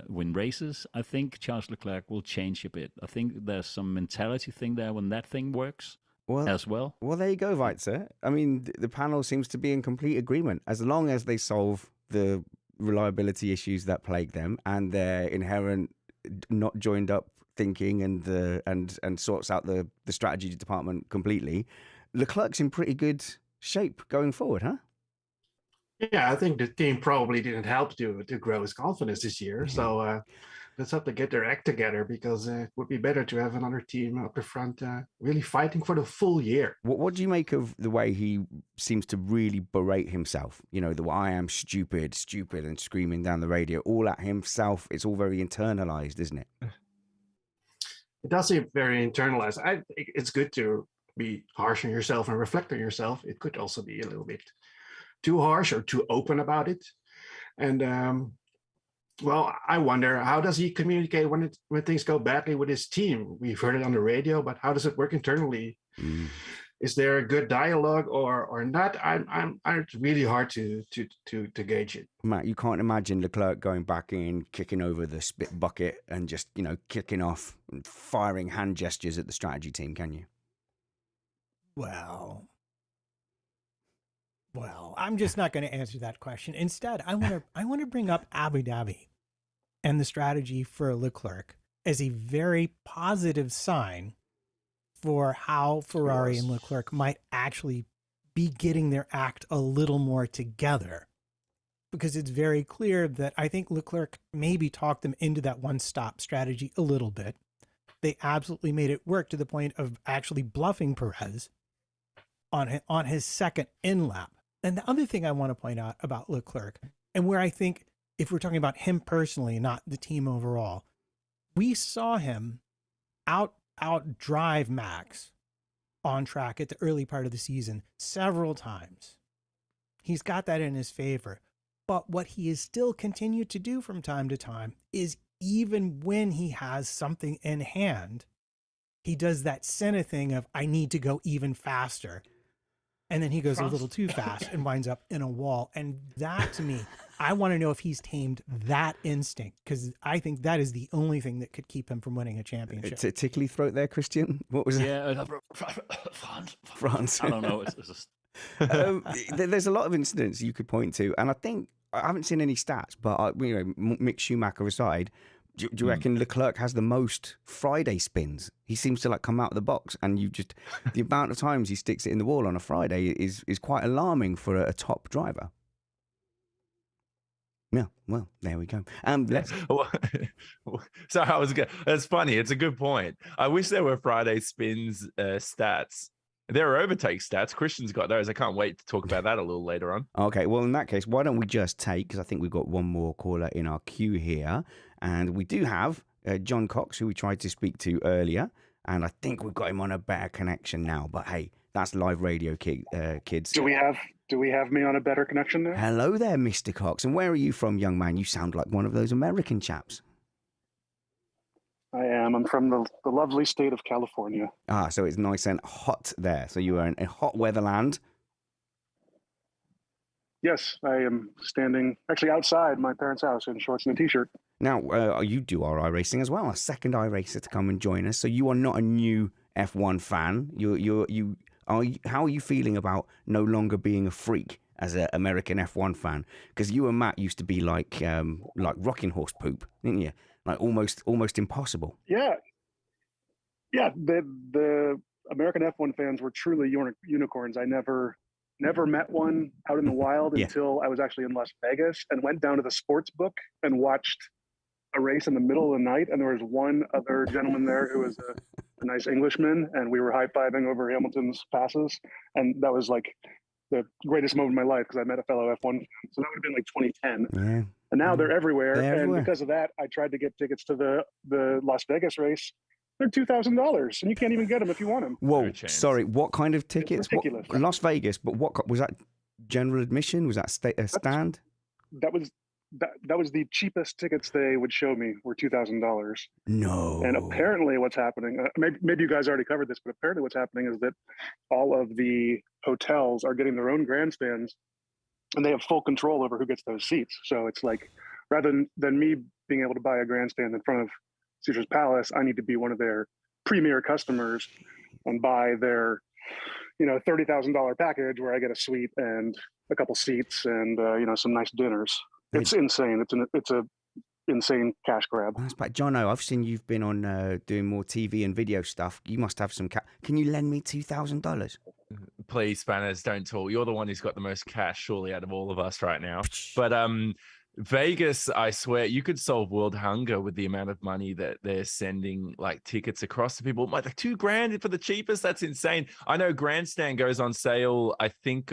win races. I think Charles Leclerc will change a bit. I think there's some mentality thing there when that thing works as well. Well, there you go, Weitzer. I mean, the panel seems to be in complete agreement. As long as they solve the reliability issues that plague them and their inherent not joined up thinking and sorts out the strategy department completely, Leclerc's in pretty good shape going forward, huh? Yeah, I think the team probably didn't help to grow his confidence this year. So let's hope they get their act together, because it would be better to have another team up the front really fighting for the full year. What do you make of the way he seems to really berate himself? You know, the I am stupid, and screaming down the radio, all at himself. It's all very internalized, isn't it? It does seem very internalized. I think it's good to be harsh on yourself and reflect on yourself. It could also be a little bit too harsh or too open about it. And well, I wonder, how does he communicate when things go badly with his team? We've heard it on the radio, but how does it work internally? Is there a good dialogue or not? It's really hard to gauge it. Matt, you can't imagine Leclerc going back in, kicking over the spit bucket, and just kicking off and firing hand gestures at the strategy team, can you? Well, I'm just not going to answer that question. Instead, I want to bring up Abu Dhabi and the strategy for Leclerc as a very positive sign for how Ferrari and Leclerc might actually be getting their act a little more together. Because it's very clear that I think Leclerc maybe talked them into that one-stop strategy a little bit. They absolutely made it work to the point of actually bluffing Perez on his second in-lap. And the other thing I want to point out about Leclerc, and where I think, if we're talking about him personally, not the team overall, we saw him out drive Max on track at the early part of the season several times. He's got that in his favor. But what he has still continued to do from time to time is, even when he has something in hand, he does that Senna thing of, I need to go even faster. And then he goes a little too fast and winds up in a wall. And that, to me, I want to know if he's tamed that instinct, because I think that is the only thing that could keep him from winning a championship. It's a tickly throat there, Christian. What was that? Yeah, France. I don't know. It's just... There's a lot of incidents you could point to, and I think I haven't seen any stats, but Mick Schumacher aside, do you reckon Leclerc has the most Friday spins? He seems to come out of the box, and the amount of times he sticks it in the wall on a Friday is quite alarming for a top driver. Yeah, well, there we go. Let's. So I was good. That's funny. It's a good point. I wish there were Friday spins stats. There are overtake stats. Christian's got those. I can't wait to talk about that a little later on. Okay, well, in that case, why don't we just take, because I think we've got one more caller in our queue here, and we do have John Cox, who we tried to speak to earlier, and I think we've got him on a better connection now. But hey, that's live radio, kids. Do we have me on a better connection there? Hello there, Mr. Cox, and where are you from, young man? You sound like one of those American chaps. I am. I'm from the lovely state of California. Ah, so it's nice and hot there. So you are in a hot weatherland. Yes, I am standing actually outside my parents' house in shorts and a t-shirt. Now, you do our iRacing as well, a second iRacer to come and join us. So you are not a new F1 fan. How are you feeling about no longer being a freak as an American F1 fan? Because you and Matt used to be like rocking horse poop, didn't you? Like almost impossible. Yeah. The American F1 fans were truly unicorns. I never met one out in the wild until I was actually in Las Vegas and went down to the sports book and watched a race in the middle of the night. And there was one other gentleman there who was a nice Englishman, and we were high-fiving over Hamilton's passes. And that was like the greatest moment of my life because I met a fellow F1 fan. So that would have been like 2010. Yeah. And now they're everywhere. They're and everywhere. because of that, I tried to get tickets to the Las Vegas race. They're $2,000, and you can't even get them if you want them. Whoa, No chance. sorry. What kind of tickets? ridiculous. Las Vegas, but what was that? General admission? Was that a stand? That was the cheapest tickets they would show me were $2,000. No. And apparently, what's happening? Maybe you guys already covered this, but apparently, what's happening is that all of the hotels are getting their own grandstands, and they have full control over who gets those seats. So it's like, rather than me being able to buy a grandstand in front of Caesar's Palace, I need to be one of their premier customers and buy their, $30,000 package where I get a suite and a couple seats and some nice dinners. It's insane. It's a insane cash grab. That's bad. Jono, I've seen you've been on doing more TV and video stuff. You must have some Can you lend me $2,000? Please, Spanners, don't talk. You're the one who's got the most cash, surely, out of all of us right now. But Vegas, I swear, you could solve world hunger with the amount of money that they're sending like tickets across to people. Like $2,000 for the cheapest. That's insane. I know Grandstand goes on sale, I think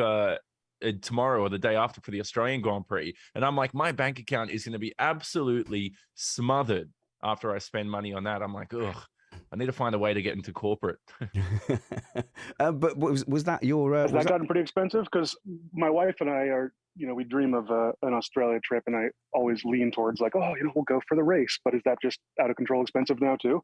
tomorrow or the day after for the Australian Grand Prix. And I'm like, my bank account is going to be absolutely smothered after I spend money on that. I'm like, ugh. I need to find a way to get into corporate. But was that your? Has that gotten pretty expensive? Because my wife and I are, we dream of an Australia trip, and I always lean towards like, we'll go for the race. But is that just out of control expensive now too?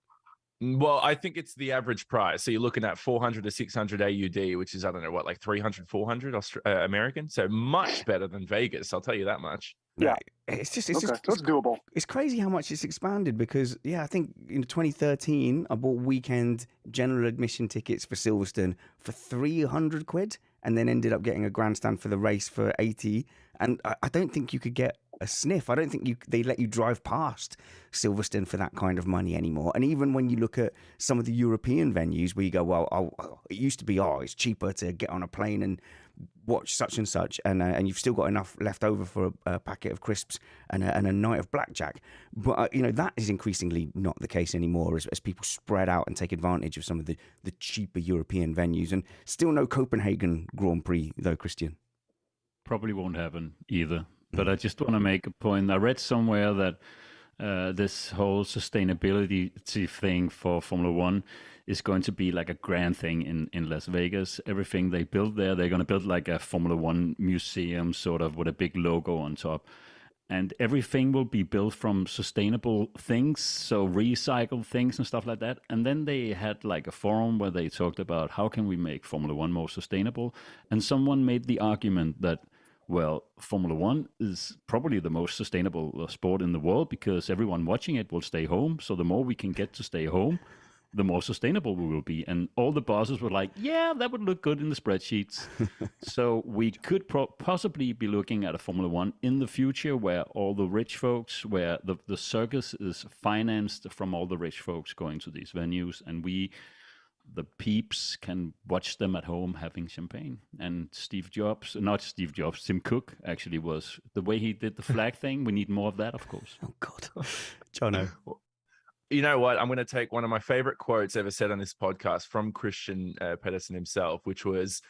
Well, I think it's the average price. So you're looking at 400 to 600 AUD, which is, I don't know, what, like 300, 400 American. So much better than Vegas. I'll tell you that much. Yeah. It's So it's doable. It's crazy how much it's expanded because, I think in 2013, I bought weekend general admission tickets for Silverstone for 300 quid and then ended up getting a grandstand for the race for 80. And I don't think you could get a sniff. I don't think they let you drive past Silverstone for that kind of money anymore. And even when you look at some of the European venues where you go, well, it used to be, it's cheaper to get on a plane and watch such and such, and you've still got enough left over for a packet of crisps and a night of blackjack. But that is increasingly not the case anymore as people spread out and take advantage of some of the cheaper European venues. And still no Copenhagen Grand Prix though, Christian. Probably won't happen either. But I just want to make a point. I read somewhere that this whole sustainability thing for Formula One is going to be like a grand thing in Las Vegas. Everything they build there, they're going to build like a Formula One museum sort of with a big logo on top. And everything will be built from sustainable things, so recycled things and stuff like that. And then they had like a forum where they talked about how can we make Formula One more sustainable. And someone made the argument that, well, Formula One is probably the most sustainable sport in the world because everyone watching it will stay home. So the more we can get to stay home, the more sustainable we will be. And all the bosses were like, yeah, that would look good in the spreadsheets. So we could possibly be looking at a Formula One in the future where all the rich folks, where the circus is financed from all the rich folks going to these venues. And we the peeps can watch them at home having champagne. And Tim Cook actually was the way he did the flag thing. We need more of that, of course. Oh God, Jono. You know what? I'm going to take one of my favorite quotes ever said on this podcast from Christian Pedersen himself, which was,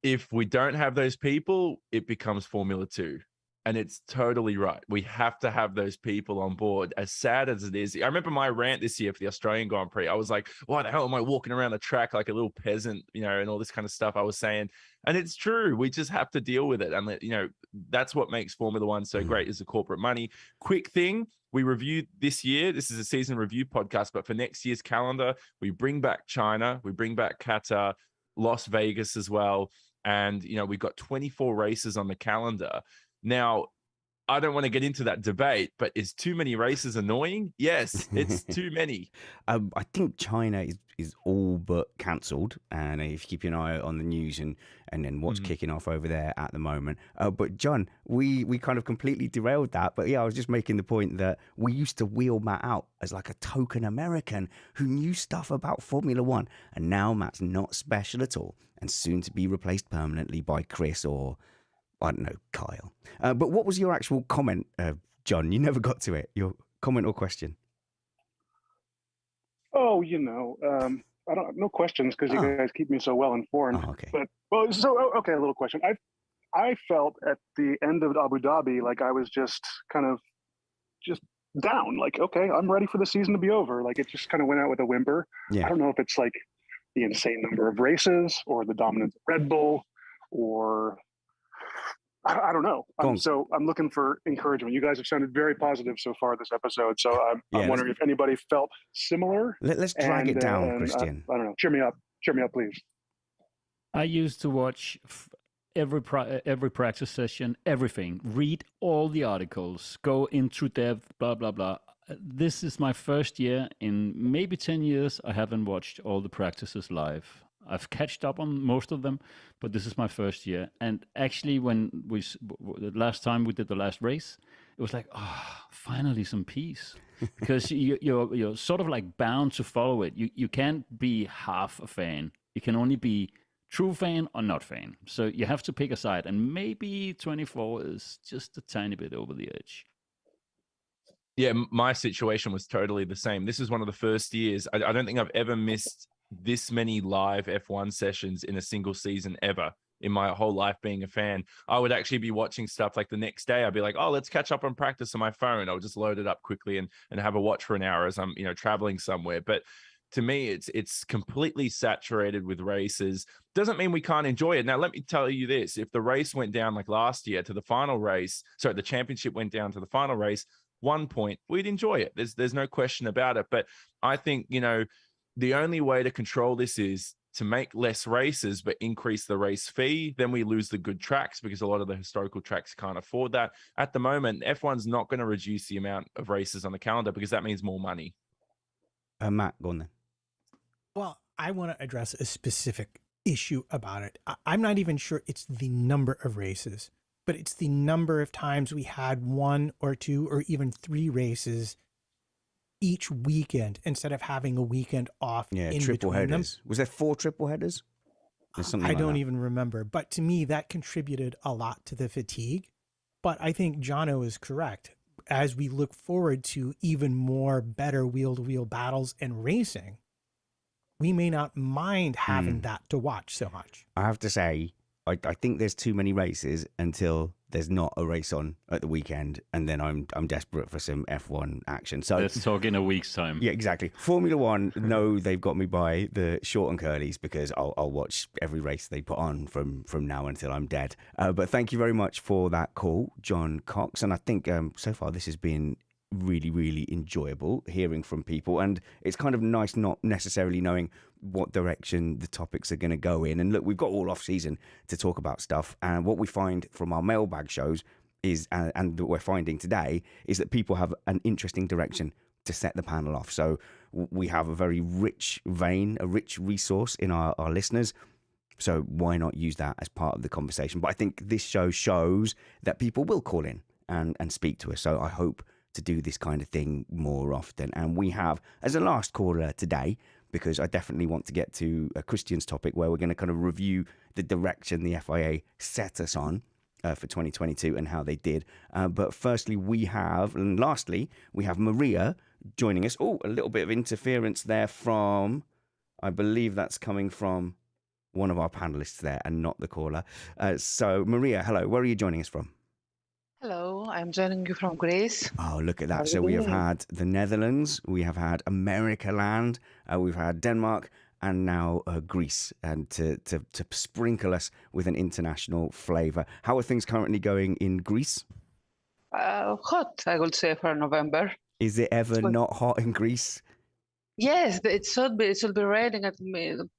if we don't have those people, it becomes Formula 2. And it's totally right. We have to have those people on board, as sad as it is. I remember my rant this year for the Australian Grand Prix. I was like, why the hell am I walking around the track like a little peasant, and all this kind of stuff I was saying. And it's true. We just have to deal with it. And, that's what makes Formula One so great, is the corporate money. Quick thing, we reviewed this year. This is a season review podcast, but for next year's calendar, we bring back China, we bring back Qatar, Las Vegas as well. And, we've got 24 races on the calendar. Now, I don't want to get into that debate, but is too many races annoying? Yes, it's too many. I think China is all but cancelled, and if you keep an eye on the news and then what's kicking off over there at the moment. But John, we kind of completely derailed that. But yeah, I was just making the point that we used to wheel Matt out as like a token American who knew stuff about Formula One, and now Matt's not special at all, and soon to be replaced permanently by Chris or, I don't know, Kyle. But what was your actual comment, John? You never got to it. Your comment or question? Oh, I don't no questions because you guys keep me so well informed. Oh, okay. But a little question. I felt at the end of Abu Dhabi like I was just kind of down. Like, okay, I'm ready for the season to be over. Like, it just kind of went out with a whimper. Yeah. I don't know if it's like the insane number of races or the dominance of Red Bull or I don't know. So I'm looking for encouragement. You guys have sounded very positive so far this episode. So I'm wondering if anybody felt similar. Let's drag it down, Christian. I don't know. Cheer me up. Cheer me up, please. I used to watch every practice session, everything. Read all the articles. Go into depth. Blah blah blah. This is my first year in maybe 10 years. I haven't watched all the practices live. I've catched up on most of them, but this is my first year. And actually, when the last time we did the last race, it was like, finally some peace, because you're sort of like bound to follow it. You can't be half a fan. You can only be true fan or not fan. So you have to pick a side, and maybe 24 is just a tiny bit over the edge. Yeah, my situation was totally the same. This is one of the first years. I don't think I've ever missed this many live F1 sessions in a single season ever in my whole life being a fan. I would actually be watching stuff like the next day. I'd be like, let's catch up on practice on my phone. I would just load it up quickly and have a watch for an hour as I'm, traveling somewhere. But to me, it's completely saturated with races. Doesn't mean we can't enjoy it. Now, let me tell you this. If the race went down like last year to the final race, the championship went down to the final race, 1 point, we'd enjoy it. There's no question about it. But I think, the only way to control this is to make less races, but increase the race fee. Then we lose the good tracks because a lot of the historical tracks can't afford that. At the moment, F1's not going to reduce the amount of races on the calendar because that means more money. Matt, go on then. Well, I want to address a specific issue about it. I'm not even sure it's the number of races, but it's the number of times we had 1 or 2 or even 3 races each weekend instead of having a weekend off. In triple headers. Was there 4 triple headers? I don't even remember. But to me, that contributed a lot to the fatigue. But I think Jono is correct. As we look forward to even more better wheel-to-wheel battles and racing, we may not mind having that to watch so much. I have to say, I think there's too many races until there's not a race on at the weekend, and then I'm desperate for some F1 action. So let's talk in a week's time. Yeah, exactly. Formula One, no, they've got me by the short and curlies because I'll watch every race they put on from now until I'm dead. But thank you very much for that call, John Cox. And I think so far this has been really, really enjoyable hearing from people, and it's kind of nice not necessarily knowing what direction the topics are going to go in. And look, we've got all off season to talk about stuff, and what we find from our mailbag shows is and what we're finding today is that people have an interesting direction to set the panel off. So we have a very rich vein, a rich resource in our listeners. So why not use that as part of the conversation? But I think this show shows that people will call in and speak to us. So I hope to do this kind of thing more often. And we have, as a last caller today, because I definitely want to get to a Christian's topic where we're going to kind of review the direction the FIA set us on for 2022 and how they did. But firstly, lastly, we have Maria joining us. Oh, a little bit of interference there from, I believe that's coming from one of our panelists there and not the caller. So Maria, hello, where are you joining us from? Hello, I'm joining you from Greece. Oh, look at How are that. So you we have doing? had the Netherlands, we have had America land, we've had Denmark, and now Greece, and to sprinkle us with an international flavour. How are things currently going in Greece? Hot, I would say, for November. Is it ever Well- not hot in Greece? Yes, it should be. It should be raining at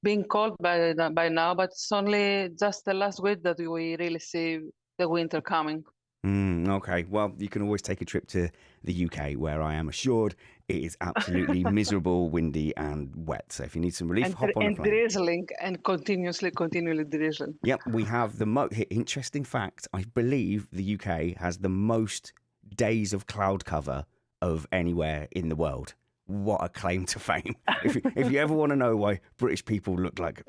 being cold by now, but it's only just the last week that we really see the winter coming. Okay, well, you can always take a trip to the UK, where I am assured it is absolutely miserable, windy, and wet. So if you need some relief, hop on a And plane. drizzling and continually drizzling. Yep, we have the interesting fact. I believe the UK has the most days of cloud cover of anywhere in the world. What a claim to fame! If you ever want to know why British people look like,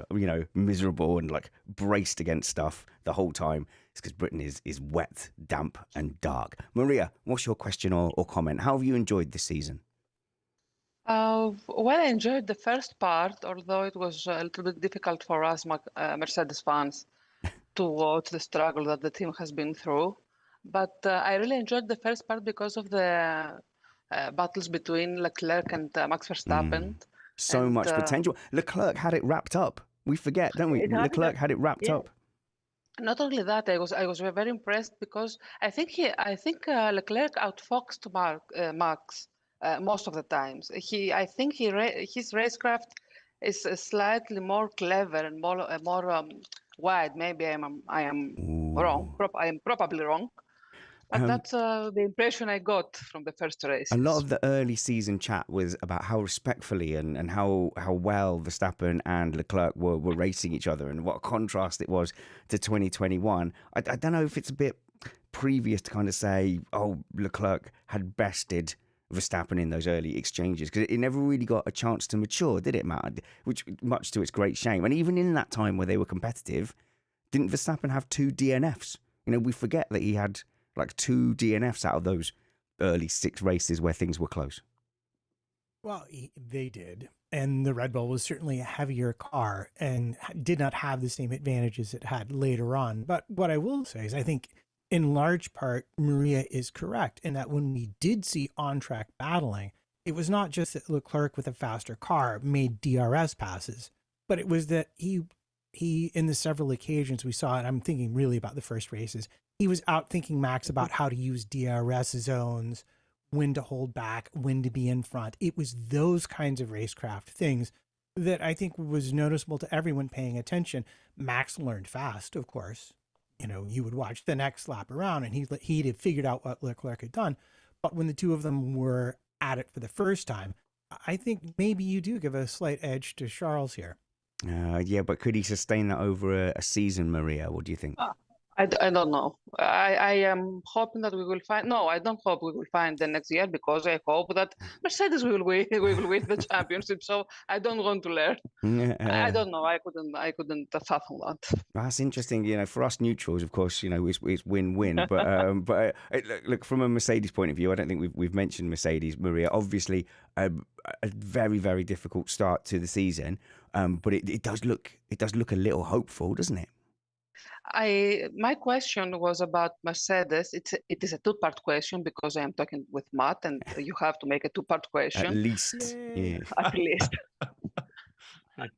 miserable and like braced against stuff the whole time, it's because Britain is wet, damp, and dark. Maria, what's your question or comment? How have you enjoyed this season? Well, I enjoyed the first part, although it was a little bit difficult for us Mercedes fans to watch the struggle that the team has been through. But I really enjoyed the first part because of the battles between Leclerc and Max Verstappen. So And, much potential. Leclerc had it wrapped up. We forget, don't we? It had Leclerc it- had it wrapped yeah. up. Not only that, I was very impressed because I think Leclerc outfoxed Max most of the times. His racecraft is slightly more clever and more wide. Maybe I am wrong. I am probably wrong. But that's the impression I got from the first race. A lot of the early season chat was about how respectfully and how well Verstappen and Leclerc were racing each other, and what a contrast it was to 2021. I don't know if it's a bit previous to kind of say, oh, Leclerc had bested Verstappen in those early exchanges, because it never really got a chance to mature, did it, Matt? Which, much to its great shame. And even in that time where they were competitive, didn't Verstappen have 2 DNFs? We forget that he had like 2 DNFs out of those early 6 races where things were close. Well, they did. And the Red Bull was certainly a heavier car and did not have the same advantages it had later on. But what I will say is I think in large part, Maria is correct in that when we did see on-track battling, it was not just that Leclerc with a faster car made DRS passes, but it was that he in the several occasions we saw, and I'm thinking really about the first races, he was out thinking Max about how to use DRS zones, when to hold back, when to be in front. It was those kinds of racecraft things that I think was noticeable to everyone paying attention. Max learned fast, of course. You would watch the ne'd lap around and he'd have figured out what Leclerc had done. But when the two of them were at it for the first time, I think maybe you do give a slight edge to Charles here. Yeah, but could he sustain that over a season, Maria? What do you think? I don't know. I am hoping that we will find. No, I don't hope we will find the next year, because I hope that Mercedes will win the championship. So I don't want to learn. I don't know. I couldn't fathom that. That's interesting. For us neutrals, of course, it's win-win. But look, from a Mercedes point of view, I don't think we've mentioned Mercedes, Maria. Obviously, a very, very difficult start to the season. But it does look a little hopeful, doesn't it? My question was about Mercedes. It is a two-part question because I am talking with Matt, and you have to make a two-part question. At least, yeah. At least.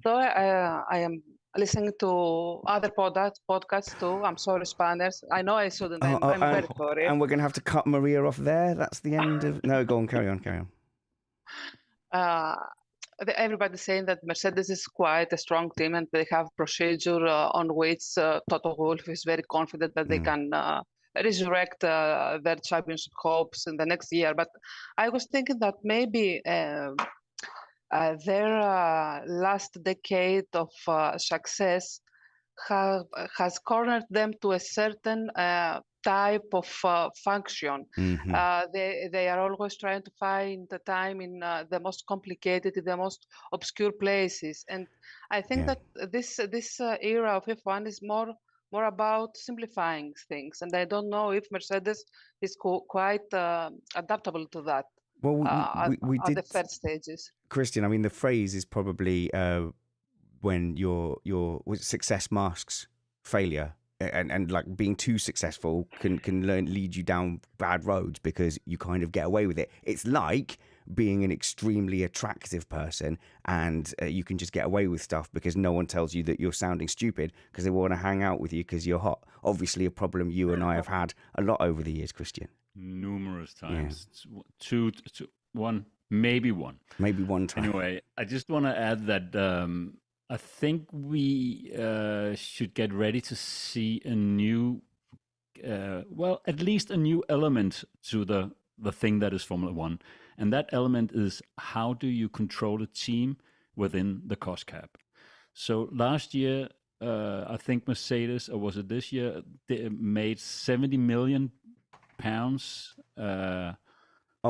So I am listening to other podcasts too. I'm sorry, Spanners. I know I shouldn't. I'm very sorry. And we're going to have to cut Maria off there. That's the end of... No, go on, carry on. Everybody's saying that Mercedes is quite a strong team and they have procedure on which Toto Wolff is very confident that they can resurrect their championship hopes in the next year. But I was thinking that maybe their last decade of success has cornered them to a certain type of function. Mhm. They are always trying to find the time in the most complicated, the most obscure places, and I think Yeah. that this era of F1 is more about simplifying things, and I don't know if Mercedes is quite adaptable to that Well, we at the did, first stages. Christian. I mean, the phrase is probably when your success masks failure, and like being too successful can lead you down bad roads because you kind of get away with it. It's like being an extremely attractive person and you can just get away with stuff because no one tells you that you're sounding stupid because they want to hang out with you because you're hot. Obviously a problem you and I have had a lot over the years, Christian. Numerous times. Two, one, maybe one. Maybe one time. Anyway, I just want to add that I think we should get ready to see a new, well, at least a new element to the thing that is Formula One. And that element is, how do you control a team within the cost cap? So last year, I think Mercedes, or was it this year, they made 70 million pounds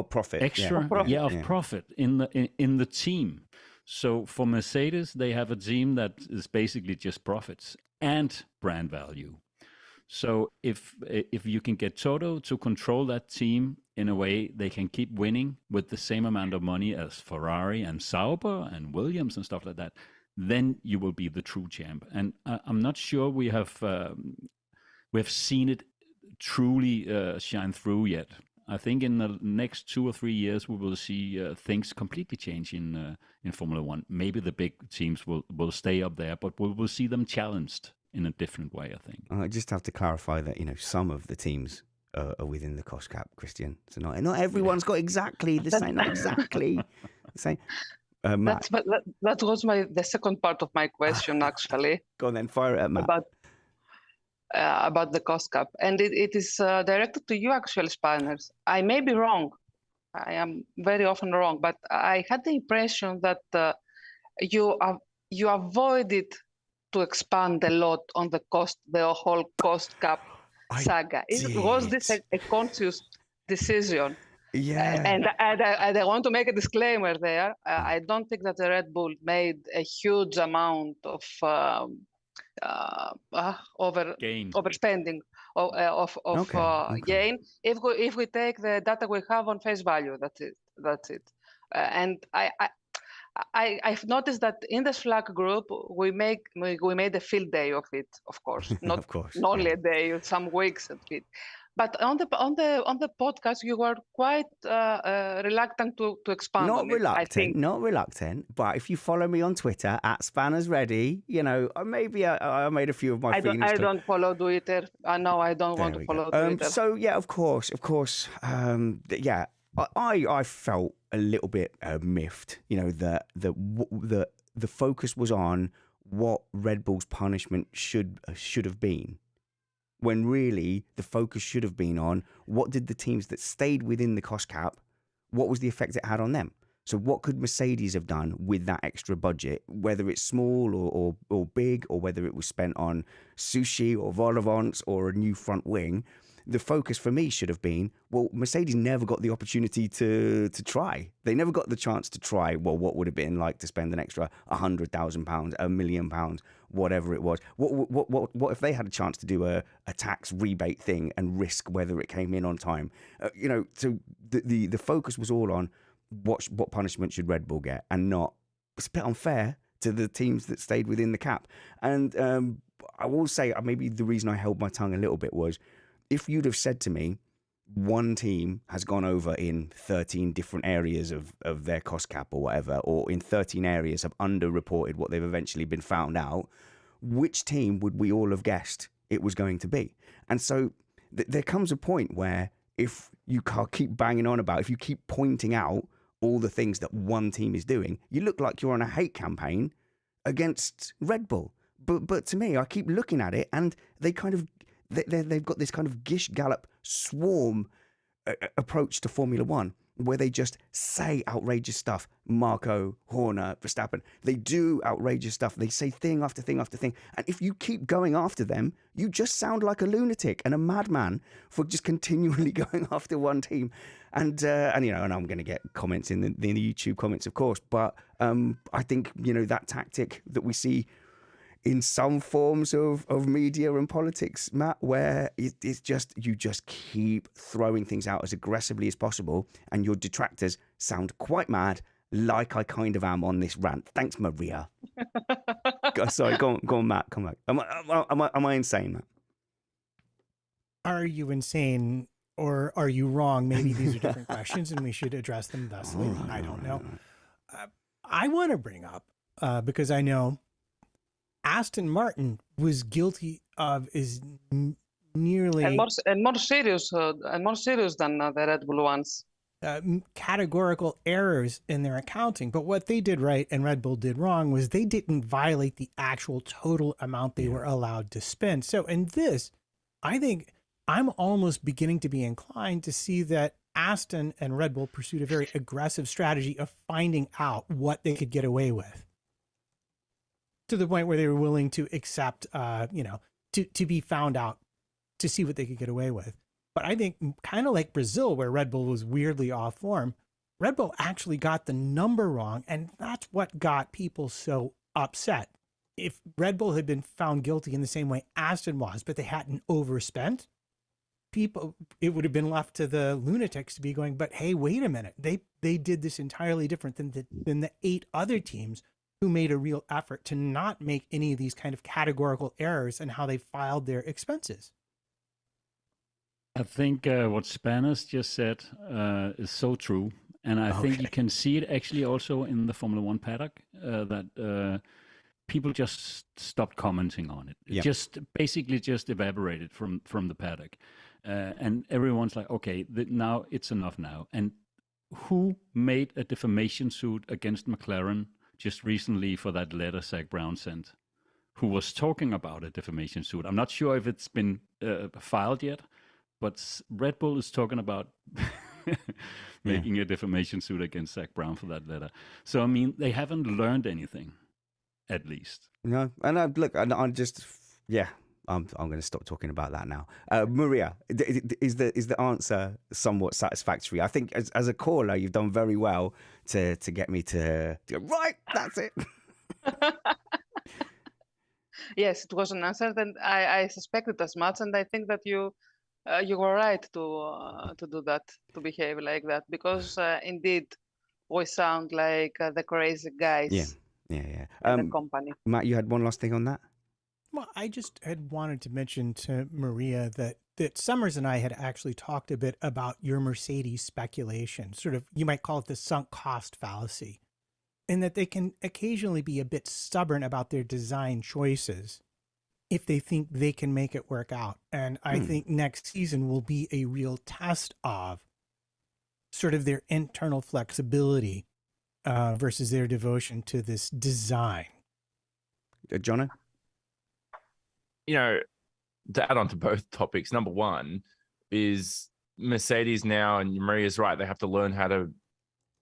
profit extra, profit in the team. So for Mercedes, they have a team that is basically just profits and brand value. So if you can get Toto to control that team in a way they can keep winning with the same amount of money as Ferrari and Sauber and Williams and stuff like that, then you will be the true champ. And I'm not sure we have seen it truly shine through yet. I think in the next 2 or 3 years we will see things completely change in Formula One. Maybe the big teams will stay up there, but we'll see them challenged in a different way, I think. I just have to clarify that, some of the teams are within the cost cap, Christian. So not everyone's got exactly the same. Not exactly the same. Matt. That was the second part of my question, actually. Go on then, fire it at Matt. About the cost cap, and it is directed to you, actually, Spanners. I may be wrong. I am very often wrong, but I had the impression that you avoided to expand a lot on the whole cost cap saga. Was this a conscious decision? Yeah. And I want to make a disclaimer there. I don't think that the Red Bull made a huge amount of overspending of gain. If we take the data we have on face value, that's it. And I've noticed that in the Slack group we made a field day of it, of course, not only a day, some weeks of it. But on the podcast, you were quite reluctant to expand on it, I think. Not reluctant, but if you follow me on Twitter at SpannersReady, maybe I made a few of my feelings. I don't follow Twitter. No, I don't want to follow Twitter. So yeah, of course. Yeah, I felt a little bit miffed. That the focus was on what Red Bull's punishment should have been, when really the focus should have been on what did the teams that stayed within the cost cap, what was the effect it had on them? So what could Mercedes have done with that extra budget, whether it's small or big, or whether it was spent on sushi or vol au vents or a new front wing? The focus for me should have been, well, Mercedes never got the opportunity to try. They never got the chance to try, well, what would it have been like to spend an extra £100,000, £1 million, whatever it was. What if they had a chance to do a tax rebate thing and risk whether it came in on time? So the focus was all on what punishment should Red Bull get, and not, it's a bit unfair to the teams that stayed within the cap. And I will say, maybe the reason I held my tongue a little bit was, if you'd have said to me, one team has gone over in 13 different areas of their cost cap or whatever, or in 13 areas have underreported what they've eventually been found out, which team would we all have guessed it was going to be? And so there comes a point where if you keep banging on about, if you keep pointing out all the things that one team is doing, you look like you're on a hate campaign against Red Bull. But to me, I keep looking at it, and they kind of, they've got this kind of Gish Gallop swarm approach to Formula One. where they just say outrageous stuff. Marco, Horner, Verstappen, they do outrageous stuff. They say thing after thing after thing. And if you keep going after them, you just sound like a lunatic and a madman for just continually going after one team. And you know, and I'm going to get comments in the YouTube comments, of course. But I think, you know, that tactic that we see in some forms of media and politics, Matt, where it's just, you just keep throwing things out as aggressively as possible, and your detractors sound quite mad, like I kind of am on this rant. Thanks, Maria. Sorry, go on, Matt. Come back. Am I insane, Matt? Are you insane or are you wrong? Maybe these are different questions, and we should address them thusly. Right, I don't know. I want to bring up because I know Aston Martin was guilty of nearly and more serious than the Red Bull ones. Categorical errors in their accounting. But what they did right and Red Bull did wrong was they didn't violate the actual total amount they were allowed to spend. So in this, I think I'm almost beginning to be inclined to see that Aston and Red Bull pursued a very aggressive strategy of finding out what they could get away with, to the point where they were willing to accept, to be found out, to see what they could get away with. But I think kind of like Brazil, where Red Bull was weirdly off form, Red Bull actually got the number wrong. And that's what got people so upset. If Red Bull had been found guilty in the same way Aston was, but they hadn't overspent, it would have been left to the lunatics to be going, but hey, wait a minute. They did this entirely different than the 8 other teams who made a real effort to not make any of these kind of categorical errors in how they filed their expenses. I think what Spanners just said is so true. And I think you can see it actually also in the Formula One paddock, that people just stopped commenting on it. It just basically just evaporated from the paddock. And everyone's like, okay, now it's enough now. And who made a defamation suit against McLaren just recently for that letter Zak Brown sent? Who was talking about a defamation suit? I'm not sure if it's been filed yet, but Red Bull is talking about making a defamation suit against Zak Brown for that letter. So, I mean, they haven't learned anything, at least. No, and I'm going to stop talking about that now. Maria, is the answer somewhat satisfactory? I think as a caller, you've done very well to get me to go, right, that's it. Yes, it was an answer, and I suspected as much, and I think that you were right to do that, to behave like that, because indeed we sound like the crazy guys. In the company. Matt, you had one last thing on that? Well, I just had wanted to mention to Maria that Summers and I had actually talked a bit about your Mercedes speculation, sort of, you might call it the sunk cost fallacy, in that they can occasionally be a bit stubborn about their design choices if they think they can make it work out. And I think next season will be a real test of sort of their internal flexibility versus their devotion to this design. Jono? You know, to add on to both topics, number one is Mercedes now, and Maria's right, they have to learn how to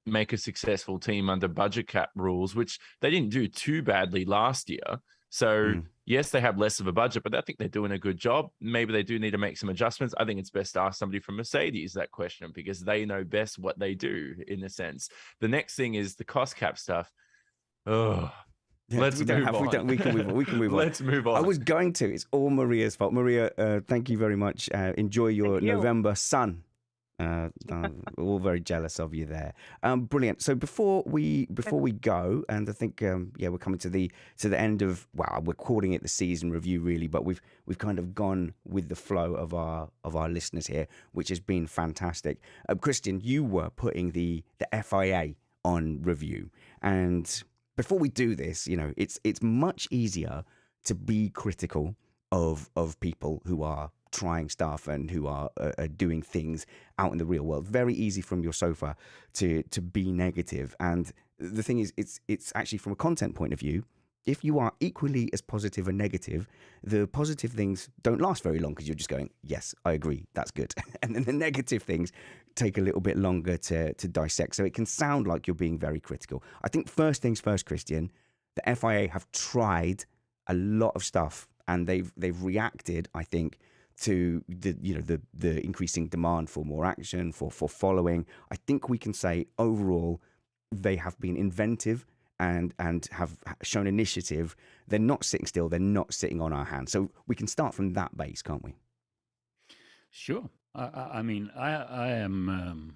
make a successful team under budget cap rules, which they didn't do too badly last year. So yes, they have less of a budget, but I think they're doing a good job. Maybe they do need to make some adjustments. I think it's best to ask somebody from Mercedes that question, because they know best what they do in a sense. The next thing is the cost cap stuff. Oh, let's move on. We can move on. Let's move on. I was going to. It's all Maria's fault. Maria, thank you very much. Enjoy your November sun. All very jealous of you there. Brilliant. So before we go, and I think we're coming to the end of, well, we're calling it the season review really, but we've kind of gone with the flow of our listeners here, which has been fantastic. Christian, you were putting the FIA on review, and before we do this, you know, it's much easier to be critical of people who are trying stuff and who are doing things out in the real world. Very easy from your sofa to be negative. And the thing is, it's actually from a content point of view, if you are equally as positive and negative, the positive things don't last very long because you're just going, yes, I agree, that's good. And then the negative things take a little bit longer to dissect. So it can sound like you're being very critical. I think first things first, Christian, the FIA have tried a lot of stuff and they've reacted, I think, to the increasing demand for more action, for following. I think we can say overall they have been inventive and have shown initiative. They're not sitting still. They're not sitting on our hands. So we can start from that base, can't we? Sure. I mean, I am.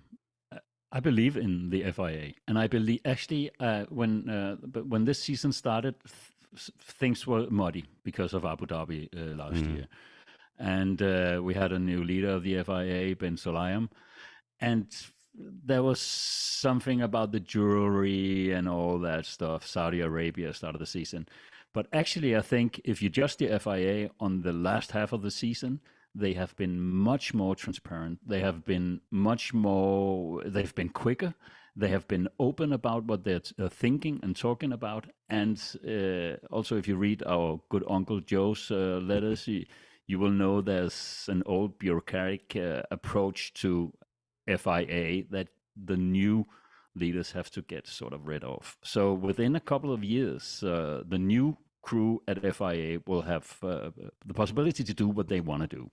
I believe in the FIA, and I believe actually when this season started, things were muddy because of Abu Dhabi last year, and we had a new leader of the FIA, Ben Sulayem, and there was something about the jewelry and all that stuff. Saudi Arabia started the season. But actually, I think if you judge the FIA on the last half of the season, they have been much more transparent. They have been they've been quicker. They have been open about what they're thinking and talking about. And also, if you read our good Uncle Joe's letters, you will know there's an old bureaucratic approach to FIA that the new leaders have to get sort of rid of. So within a couple of years, the new crew at FIA will have the possibility to do what they want to do.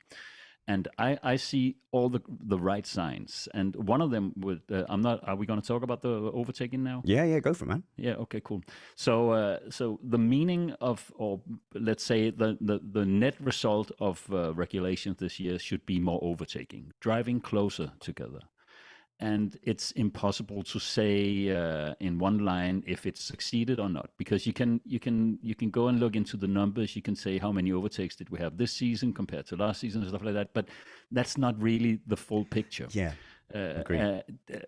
And I see all the right signs. And one of them would, are we going to talk about the overtaking now? Yeah, go for it, man. Yeah, okay, cool. So the meaning of, or let's say the net result of regulations this year should be more overtaking, driving closer together. And it's impossible to say in one line if it's succeeded or not, because you can go and look into the numbers. You can say how many overtakes did we have this season compared to last season and stuff like that. But that's not really the full picture. Yeah, agree.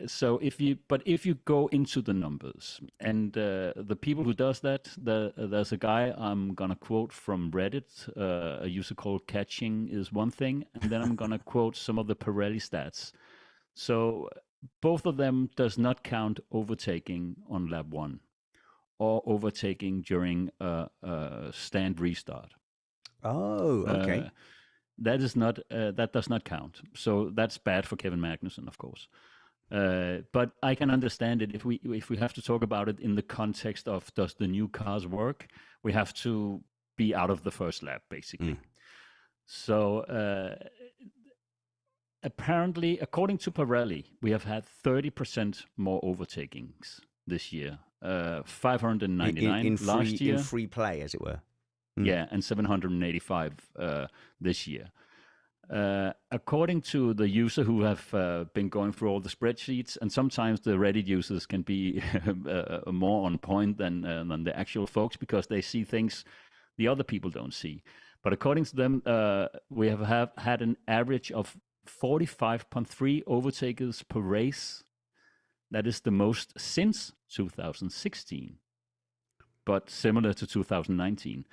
So if you go into the numbers and the people who does that, there's a guy I'm gonna quote from Reddit, a user called Catching is One Thing, and then I'm gonna quote some of the Pirelli stats. So both of them does not count overtaking on lap 1 or overtaking during a stand restart. Oh, okay. That is not that does not count. So that's bad for Kevin Magnussen, of course. But I can understand it if we have to talk about it in the context of does the new cars work? We have to be out of the first lap, basically. So. Apparently, according to Pirelli, we have had 30% more overtakings this year. 599 last year. In free play, as it were. Yeah, and 785 this year. According to the user who have been going through all the spreadsheets, and sometimes the Reddit users can be more on point than the actual folks because they see things the other people don't see. But according to them, we have had an average of 45.3 overtakers per race. That is the most since 2016, but similar to 2019.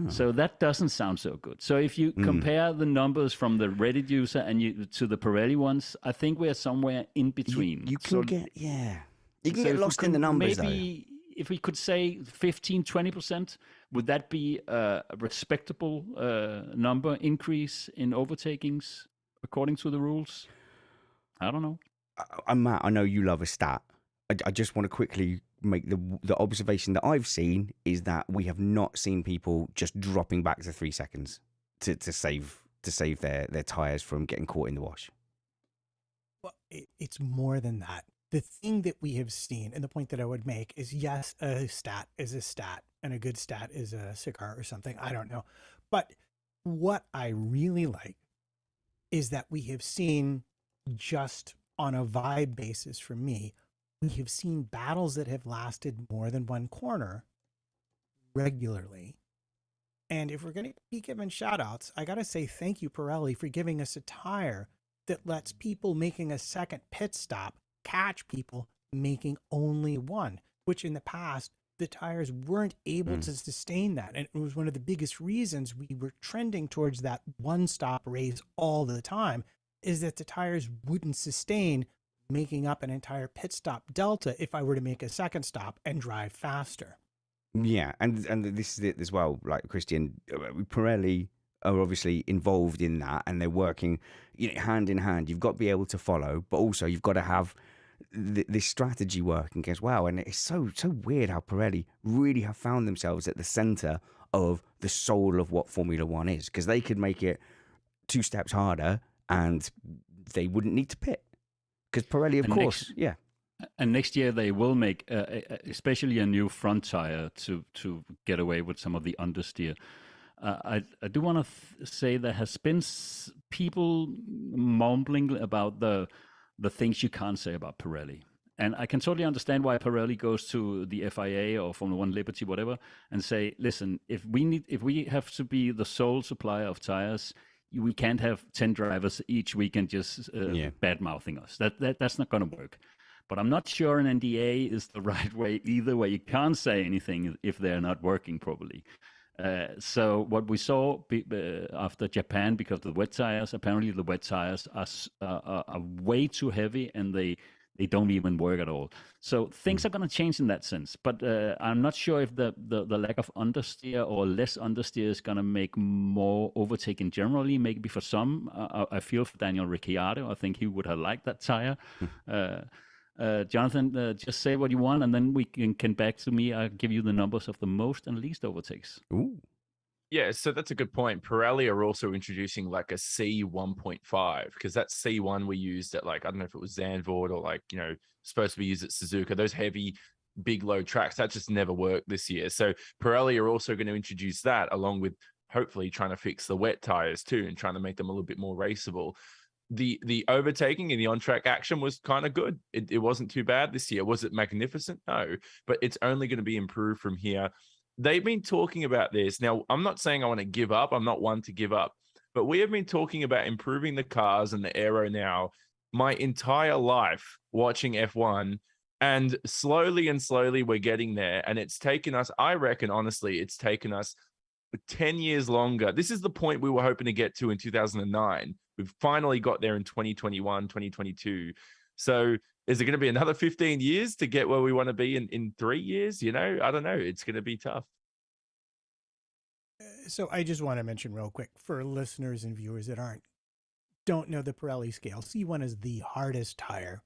So that doesn't sound so good. So if you compare the numbers from the Reddit user and to the Pirelli ones, I think we're somewhere in between. You can get lost in the numbers, maybe, though. If we could say 15, 20%, would that be a respectable number increase in overtakings? According to the rules, I don't know. Matt, I know you love a stat. I just want to quickly make the observation that I've seen is that we have not seen people just dropping back to 3 seconds to save their tires from getting caught in the wash. Well, it's more than that. The thing that we have seen, and the point that I would make is, yes, a stat is a stat, and a good stat is a cigar or something. I don't know. But what I really like is that we have seen, just on a vibe basis for me, we have seen battles that have lasted more than one corner regularly. And if we're going to be giving shout outs, I got to say thank you, Pirelli, for giving us a tire that lets people making a second pit stop catch people making only one, which in the past, the tires weren't able to sustain that. And it was one of the biggest reasons we were trending towards that one-stop race all the time, is that the tires wouldn't sustain making up an entire pit stop delta if I were to make a second stop and drive faster. Yeah, and this is it as well. Like Christian, Pirelli are obviously involved in that, and they're working, hand in hand. You've got to be able to follow, but also you've got to have this strategy working as well. And it's so weird how Pirelli really have found themselves at the center of the soul of what Formula One is, because they could make it 2 steps harder, and they wouldn't need to pit. Because Pirelli, of course, yeah. And next year they will make, especially a new front tire to get away with some of the understeer. I do want to say there has been people mumbling about the things you can't say about Pirelli. And I can totally understand why Pirelli goes to the FIA or Formula One Liberty, whatever, and say, listen, if we have to be the sole supplier of tires, we can't have 10 drivers each weekend just bad-mouthing us. That's not going to work. But I'm not sure an NDA is the right way either, where you can't say anything if they're not working properly. So what we saw after Japan, because of the wet tires, apparently the wet tires are way too heavy, and they don't even work at all. So things are going to change in that sense. But I'm not sure if the lack of understeer or less understeer is going to make more overtaking generally. Maybe for some, I feel for Daniel Ricciardo. I think he would have liked that tire. Jonathan, just say what you want, and then we can back to me. I'll give you the numbers of the most and least overtakes. Ooh. Yeah, so that's a good point. Pirelli are also introducing like a C1.5, because that C1 we used at, like, I don't know if it was Zandvoort or, like, supposed to be used at Suzuka. Those heavy, big load tracks, that just never worked this year. So Pirelli are also going to introduce that, along with hopefully trying to fix the wet tires too, and trying to make them a little bit more raceable. The overtaking and the on-track action was kind of good. It wasn't too bad this year. Was it magnificent? No, but it's only going to be improved from here. They've been talking about this. Now, I'm not saying I want to give up. I'm not one to give up, but we have been talking about improving the cars and the aero now my entire life watching F1, and slowly we're getting there. And it's taken us, I reckon, honestly, it's taken us 10 years longer. This is the point we were hoping to get to in 2009. We've finally got there in 2021, 2022. So is it going to be another 15 years to get where we want to be in 3 years? I don't know. It's going to be tough. So I just want to mention real quick for listeners and viewers that don't know the Pirelli scale. C1 is the hardest tire,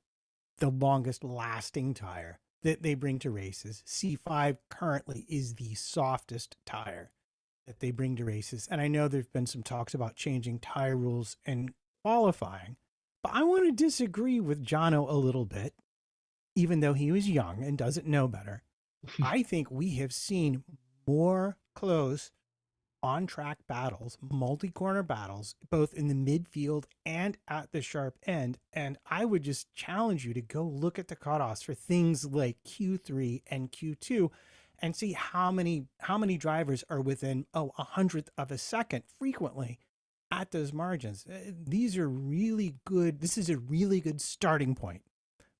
the longest lasting tire that they bring to races. C5 currently is the softest tire that they bring to races. And I know there's been some talks about changing tire rules and qualifying, but I want to disagree with Jono a little bit, even though he was young and doesn't know better. I think we have seen more close on-track battles, multi-corner battles, both in the midfield and at the sharp end. And I would just challenge you to go look at the cutoffs for things like Q3 and Q2 and see how many drivers are within a 100th of a second frequently at those margins. These are really good. This is a really good starting point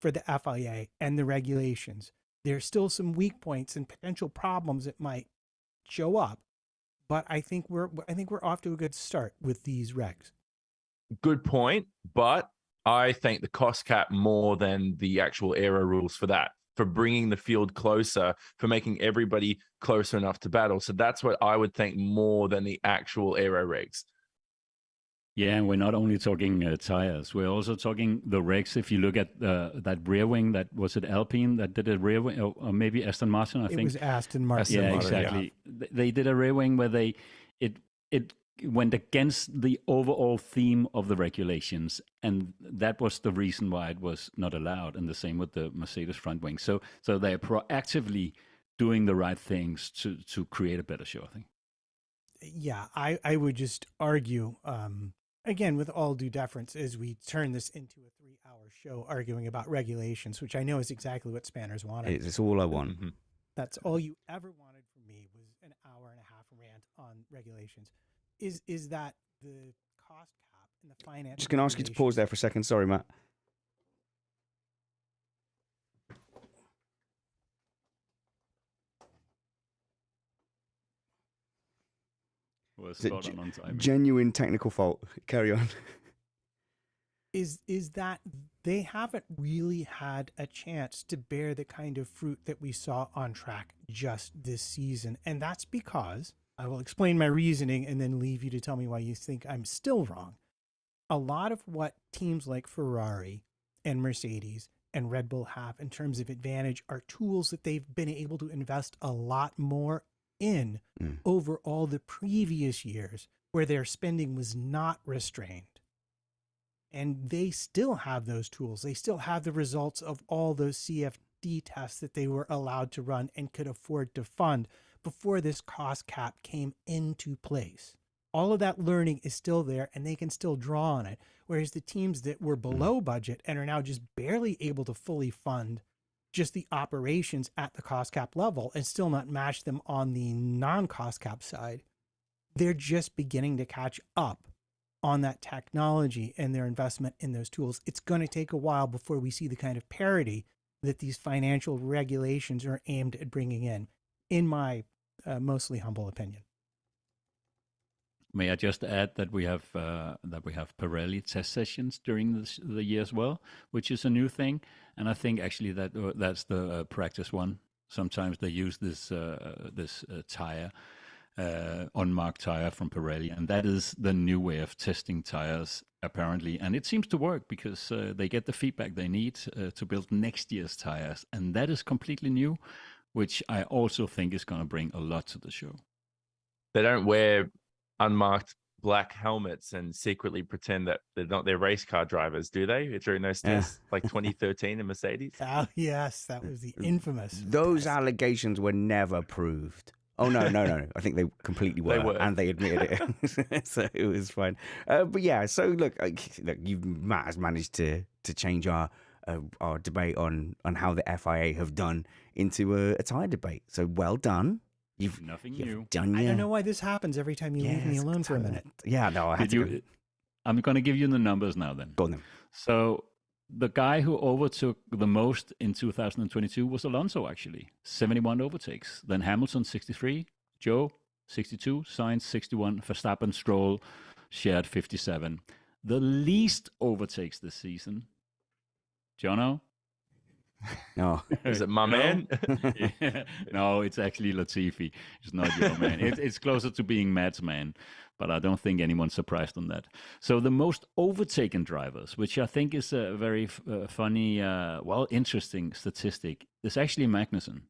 for the FIA and the regulations. There's still some weak points and potential problems that might show up, but I think we're off to a good start with these regs. Good point, but I think the cost cap more than the actual aero rules for that, for bringing the field closer, for making everybody closer enough to battle. So that's what I would think more than the actual aero regs. Yeah, and we're not only talking tires, we're also talking the regs. If you look at that rear wing, that was it Alpine that did a rear wing, or maybe Aston Martin, I think. It was Aston Martin. Yeah, exactly. Yeah. They did a rear wing where it went against the overall theme of the regulations, and that was the reason why it was not allowed. And the same with the Mercedes front wing. So they're proactively doing the right things to create a better show, I think. Yeah, I would just argue, again, with all due deference, as we turn this into a 3-hour show arguing about regulations, which I know is exactly what Spanners wanted. It's all I want. Mm-hmm. That's all you ever wanted from me, was an hour and a half rant on regulations. Is that the cost cap and the finance? Just going to ask you to pause there for a second. Sorry, Matt. Well, spot on time. Genuine technical fault. Carry on. is that they haven't really had a chance to bear the kind of fruit that we saw on track just this season. And that's because, I will explain my reasoning and then leave you to tell me why you think I'm still wrong. A lot of what teams like Ferrari and Mercedes and Red Bull have in terms of advantage are tools that they've been able to invest a lot more in over all the previous years where their spending was not restrained. And they still have those tools. They still have the results of all those CFD tests that they were allowed to run and could afford to fund before this cost cap came into place. All of that learning is still there and they can still draw on it. Whereas the teams that were below budget and are now just barely able to fully fund just the operations at the cost cap level and still not match them on the non-cost cap side, they're just beginning to catch up on that technology and their investment in those tools. It's going to take a while before we see the kind of parity that these financial regulations are aimed at bringing in my mostly humble opinion. May I just add that we have Pirelli test sessions during the year as well, which is a new thing, and I think actually that's the practice one. Sometimes they use this tire, unmarked tire from Pirelli, and that is the new way of testing tires apparently, and it seems to work because they get the feedback they need to build next year's tires, and that is completely new, which I also think is going to bring a lot to the show. They don't wear unmarked black helmets and secretly pretend that they're not their race car drivers, do they? During those tests, like 2013 in Mercedes. Oh yes, that was the infamous. Those allegations were never proved. Oh no! I think they completely were, and they admitted it, so it was fine. But yeah, so look, Matt has managed to change our debate on how the FIA have done into a tyre debate. So well done. You've done. I don't know why this happens every time you leave me alone for a minute. Yeah, no, I had to. I'm going to give you the numbers now. Then go on then. So the guy who overtook the most in 2022 was Alonso, actually, 71 overtakes. Then Hamilton 63, Joe 62, Sainz 61, Verstappen, Stroll shared 57. The least overtakes this season, Jono. No, is it my man? No, it's actually Latifi. It's not your man. It's closer to being Matt's man, but I don't think anyone's surprised on that. So the most overtaken drivers, which I think is a very funny, interesting statistic, is actually Magnussen.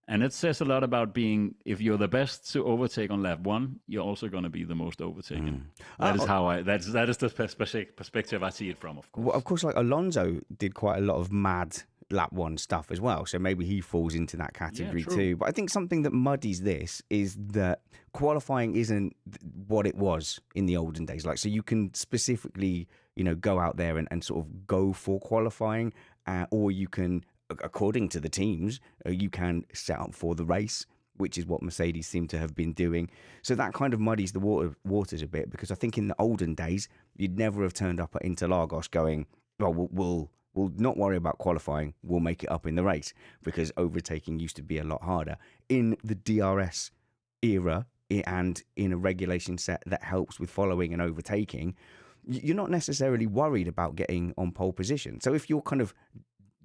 And it says a lot about being, if you're the best to overtake on lap one, you're also going to be the most overtaken. That is how that is the perspective I see it from, of course. Well, of course, like Alonso did quite a lot of mad lap one stuff as well, so maybe he falls into that category too. But I think something that muddies this is that qualifying isn't what it was in the olden days. Like, so you can specifically, go out there and sort of go for qualifying, or you can, according to the teams, you can set up for the race, which is what Mercedes seem to have been doing. So that kind of muddies the waters a bit, because I think in the olden days, you'd never have turned up at Interlagos going, well, we'll not worry about qualifying, we'll make it up in the race, because overtaking used to be a lot harder. In the DRS era and in a regulation set that helps with following and overtaking, you're not necessarily worried about getting on pole position. So if you're kind of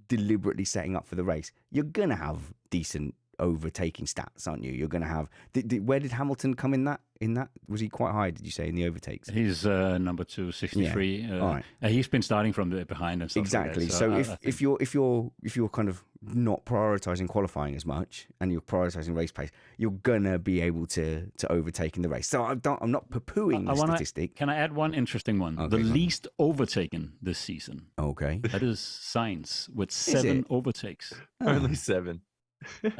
deliberately setting up for the race, you're going to have decent overtaking stats, aren't you? You're going to have... where did Hamilton come in that? Was he quite high, did you say, in the overtakes? He's number 2, 63. Yeah. All right. He's been starting from the behind and stuff. Exactly. Like that. So if you're kind of not prioritizing qualifying as much and you're prioritizing race pace, you're gonna be able to overtake in the race. So I'm not poo-pooing the statistic. Can I add one interesting one? Okay, the least overtaken this season. Okay. That is Sainz with 7 overtakes. Only 7.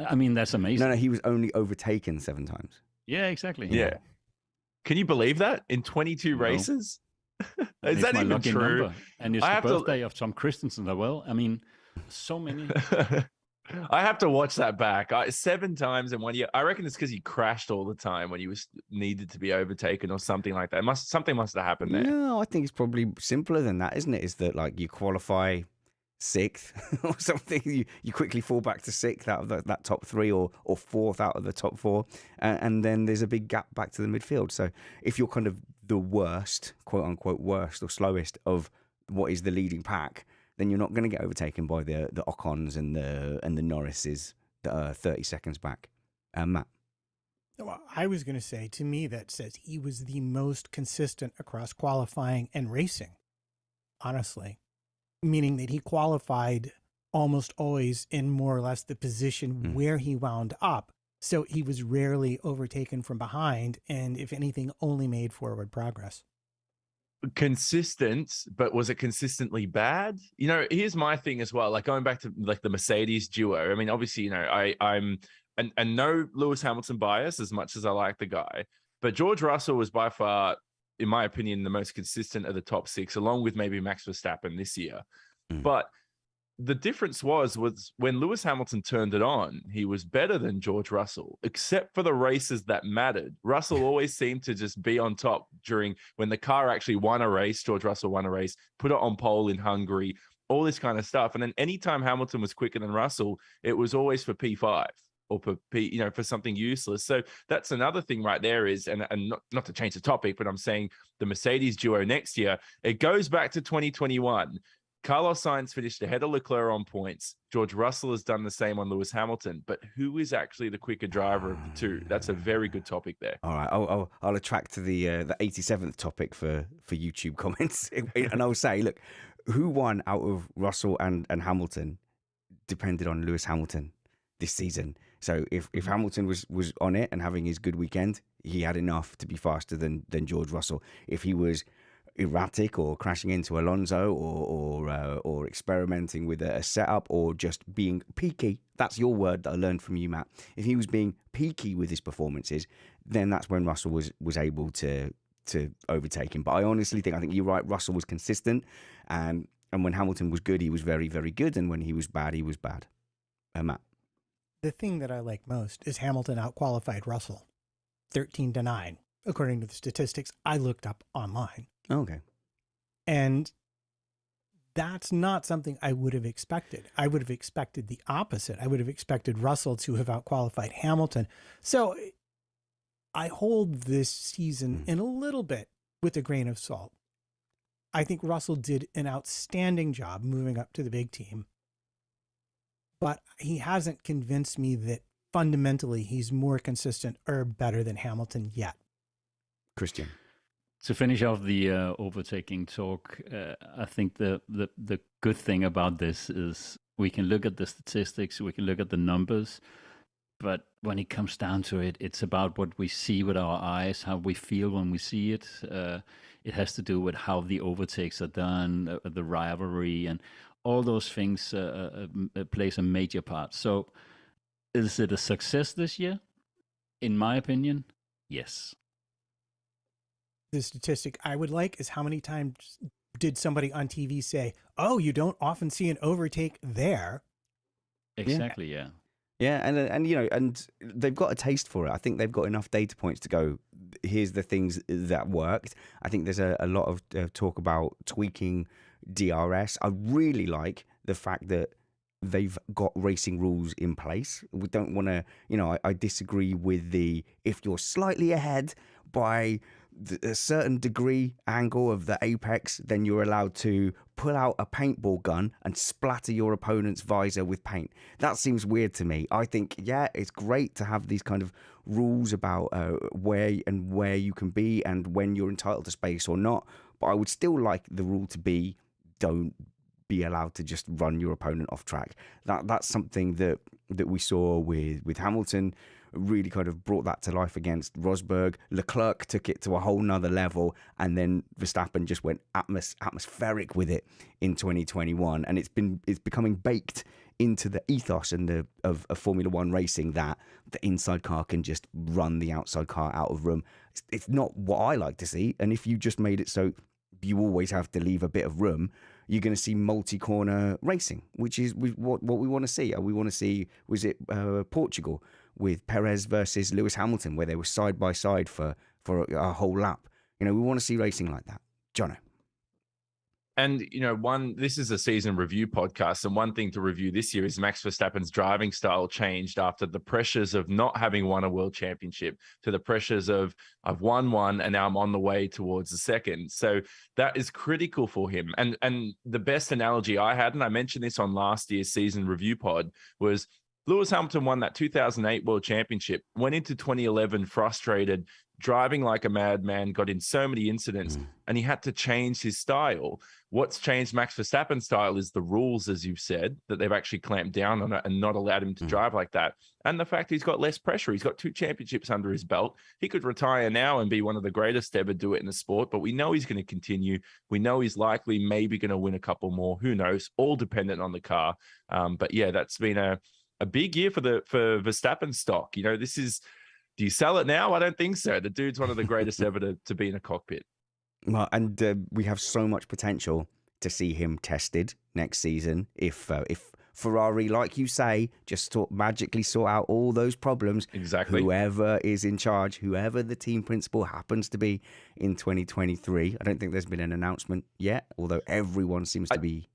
I mean, that's amazing. No, he was only overtaken 7 times. Yeah, exactly. Yeah. Can you believe that in 22 races? Is that even true? Number. And it's the birthday of Tom Christensen as well. I mean, so many. I have to watch that back. 7 times in 1 year. I reckon it's because he crashed all the time when he was needed to be overtaken or something like that. Something must have happened there. No, I think it's probably simpler than that, isn't it? Is that like you qualify 6th or something, you quickly fall back to 6th out of that top 3 or 4th out of the top 4, and then there's a big gap back to the midfield. So if you're kind of the worst, quote unquote worst or slowest of what is the leading pack, then you're not going to get overtaken by the Ocons and the Norrises that are 30 seconds back. Matt? Well, I was going to say, to me, that says he was the most consistent across qualifying and racing, honestly, meaning that he qualified almost always in more or less the position where he wound up. So he was rarely overtaken from behind, and if anything, only made forward progress. Consistent, but was it consistently bad? You know, here's my thing as well. Like going back to like the Mercedes duo. I mean, obviously, you know, I'm and no Lewis Hamilton bias as much as I like the guy, but George Russell was by far, in my opinion, the most consistent of the top six, along with maybe Max Verstappen this year. But the difference was when Lewis Hamilton turned it on, he was better than George Russell, except for the races that mattered. Russell always seemed to just be on top when the car actually won a race. George Russell won a race, put it on pole in Hungary, all this kind of stuff. And then anytime Hamilton was quicker than Russell, it was always for P5 or for something useless. So that's another thing right there is, and not to change the topic, but I'm saying the Mercedes duo next year, it goes back to 2021. Carlos Sainz finished ahead of Leclerc on points. George Russell has done the same on Lewis Hamilton. But who is actually the quicker driver of the two? That's a very good topic there. All right, I'll attract to the 87th topic for YouTube comments, and I'll say, look, who won out of Russell and Hamilton depended on Lewis Hamilton this season. So if Hamilton was on it and having his good weekend, he had enough to be faster than George Russell. If he was erratic or crashing into Alonso or experimenting with a setup or just being peaky, that's your word that I learned from you, Matt. If he was being peaky with his performances, then that's when Russell was able to overtake him. But I honestly think you're right. Russell was consistent, and when Hamilton was good, he was very, very good, and when he was bad, he was bad. Matt? The thing that I like most is Hamilton outqualified Russell 13-9, according to the statistics I looked up online. Okay. And that's not something I would have expected. I would have expected the opposite. I would have expected Russell to have outqualified Hamilton. So I hold this season in a little bit with a grain of salt. I think Russell did an outstanding job moving up to the big team, but he hasn't convinced me that fundamentally he's more consistent or better than Hamilton yet. Christian? To finish off the overtaking talk, I think the good thing about this is we can look at the statistics, we can look at the numbers, but when it comes down to it, it's about what we see with our eyes, how we feel when we see it. It has to do with how the overtakes are done, the rivalry, and all those things plays a major part. So is it a success this year? In my opinion, yes. The statistic I would like is how many times did somebody on TV say, "Oh, you don't often see an overtake there." Exactly. Yeah. Yeah, and you know, and they've got a taste for it. I think they've got enough data points to go, here's the things that worked. I think there's a lot of talk about tweaking DRS. I really like the fact that they've got racing rules in place. We don't want to, you know, I disagree with if you're slightly ahead by a certain degree angle of the apex, then you're allowed to pull out a paintball gun and splatter your opponent's visor with paint. That seems weird to me. I think, yeah, it's great to have these kind of rules about where you can be and when you're entitled to space or not. But I would still like the rule to be, don't be allowed to just run your opponent off track. That's something that we saw with Hamilton. Really kind of brought that to life against Rosberg. Leclerc took it to a whole nother level, and then Verstappen just went atmospheric with it in 2021. And it's becoming baked into the ethos and of Formula One racing that the inside car can just run the outside car out of room. It's not what I like to see. And if you just made it so you always have to leave a bit of room, you're going to see multi-corner racing, which is what we want to see. We want to see, was it Portugal with Perez versus Lewis Hamilton, where they were side by side for a whole lap? You know, we want to see racing like that. Jono? And, this is a season review podcast. And one thing to review this year is Max Verstappen's driving style changed after the pressures of not having won a world championship to the pressures of I've won one and now I'm on the way towards the second. So that is critical for him. And the best analogy I had, and I mentioned this on last year's season review pod, was Lewis Hamilton won that 2008 World Championship, went into 2011 frustrated, driving like a madman, got in so many incidents, and he had to change his style. What's changed Max Verstappen's style is the rules, as you've said, that they've actually clamped down on it and not allowed him to drive like that. And the fact he's got less pressure. He's got 2 championships under his belt. He could retire now and be one of the greatest to ever do it in the sport, but we know he's going to continue. We know he's likely maybe going to win a couple more. Who knows? All dependent on the car. But yeah, that's been a big year for Verstappen stock. Do you sell it now? I don't think so. The dude's one of the greatest ever to be in a cockpit. Well, and we have so much potential to see him tested next season. If Ferrari, like you say, just magically sort out all those problems. Exactly. Whoever is in charge, whoever the team principal happens to be in 2023. I don't think there's been an announcement yet, although everyone seems to be.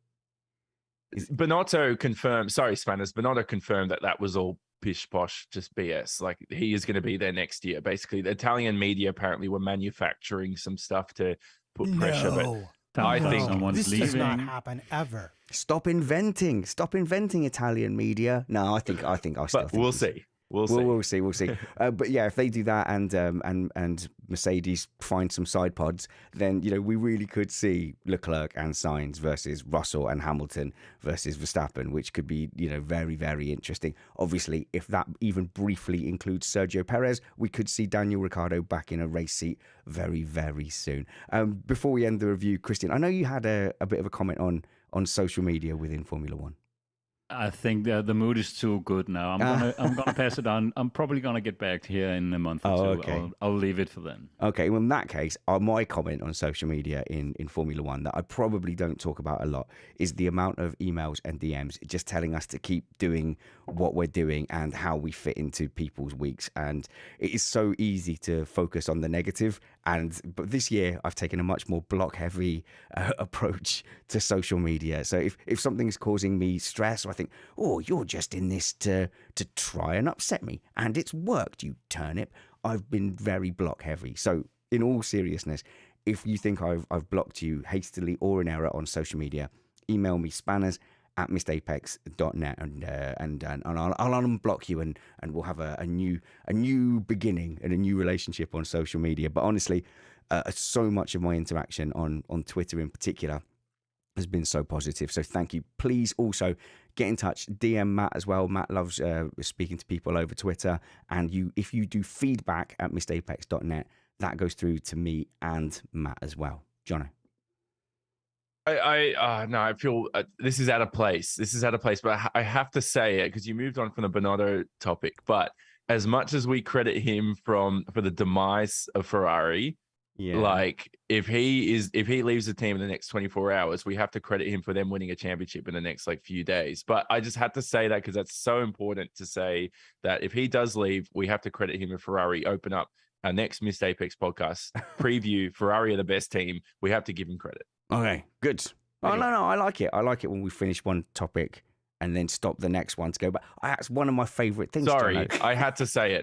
Binotto confirmed. Sorry, Spanners. Binotto confirmed that was all pish posh, just BS. Like, he is going to be there next year. Basically, the Italian media apparently were manufacturing some stuff to put pressure. But I think this does not happen ever. Stop inventing Italian media. No, I think I still. But we'll see. We'll see. We'll see. But yeah, if they do that and Mercedes find some side pods, then we really could see Leclerc and Sainz versus Russell and Hamilton versus Verstappen, which could be very, very interesting. Obviously, if that even briefly includes Sergio Perez, we could see Daniel Ricciardo back in a race seat very, very soon. Before we end the review, Christian, I know you had a bit of a comment on social media within Formula One. I think the mood is too good now. I'm gonna pass it on. I'm probably gonna get back here in a month or two. Okay. I'll leave it for then. Okay, well in that case, my comment on social media in Formula One that I probably don't talk about a lot is the amount of emails and DMs just telling us to keep doing what we're doing and how we fit into people's weeks. And it is so easy to focus on the negative. But this year I've taken a much more block heavy approach to social media. So if something's causing me stress, or I think, oh, you're just in this to try and upset me, and it's worked, you turnip, I've been very block heavy. So in all seriousness, if you think I've blocked you hastily or in error on social media, email me spanners@missedapex.net and I'll unblock you and we'll have a new beginning and a new relationship on social media. But honestly, so much of my interaction on Twitter in particular has been so positive. So thank you. Please also get in touch. DM Matt as well. Matt loves speaking to people over Twitter. And if you do feedback at missedapex.net, that goes through to me and Matt as well. Jono. I feel this is out of place. But I have to say it because you moved on from the Binotto topic. But as much as we credit him for the demise of Ferrari, like if he leaves the team in the next 24 hours, we have to credit him for them winning a championship in the next few days. But I just had to say that because that's so important to say that if he does leave, we have to credit him and Ferrari open up our next Missed Apex podcast preview. Ferrari are the best team. We have to give him credit. Okay, good. Anyway. Oh, no, I like it. I like it when we finish one topic and then stop the next one to go back. That's one of my favorite things. Sorry, Jono. I had to say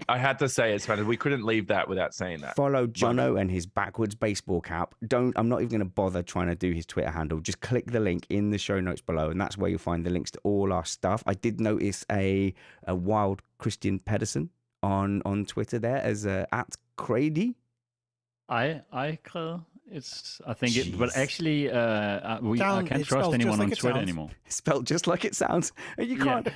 it. Spanish. We couldn't leave that without saying that. Follow Jono and his backwards baseball cap. I'm not even going to bother trying to do his Twitter handle. Just click the link in the show notes below, and that's where you'll find the links to all our stuff. I did notice a wild Christian Pedersen on Twitter there as at Crady. I think it, but actually, I can't trust anyone on Twitter anymore. Spelled just like it sounds. And you can't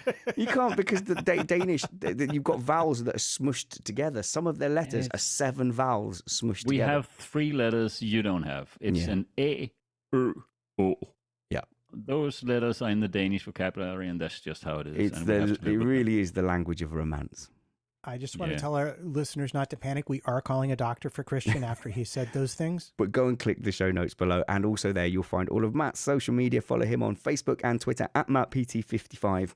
because the Danish, you've got vowels that are smushed together. Some of their letters are 7 vowels smushed together. We have 3 letters you don't have. It's an A, O. Yeah. Those letters are in the Danish vocabulary, and that's just how it is. It really is the language of romance. I just want to tell our listeners not to panic. We are calling a doctor for Christian after he said those things. But go and click the show notes below. And also there, you'll find all of Matt's social media. Follow him on Facebook and Twitter at MattPT55.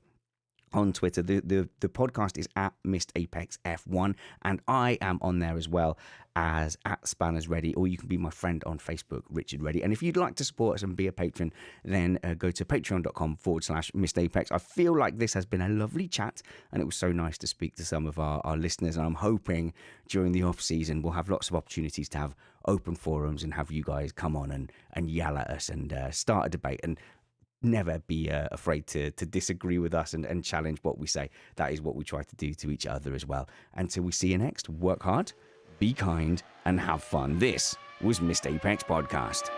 on Twitter. The podcast is at Missed Apex F1, and I am on there as well as at Spanners Ready, or you can be my friend on Facebook, Richard Reddy. And if you'd like to support us and be a patron, then go to patreon.com/Missed Apex. I feel like this has been a lovely chat, and it was so nice to speak to some of our listeners. And I'm hoping during the off season we'll have lots of opportunities to have open forums and have you guys come on and yell at us and start a debate, and never be afraid to disagree with us and challenge what we say. That is what we try to do to each other as well. Until we see you next, work hard, be kind, and have fun. This was Missed Apex Podcast.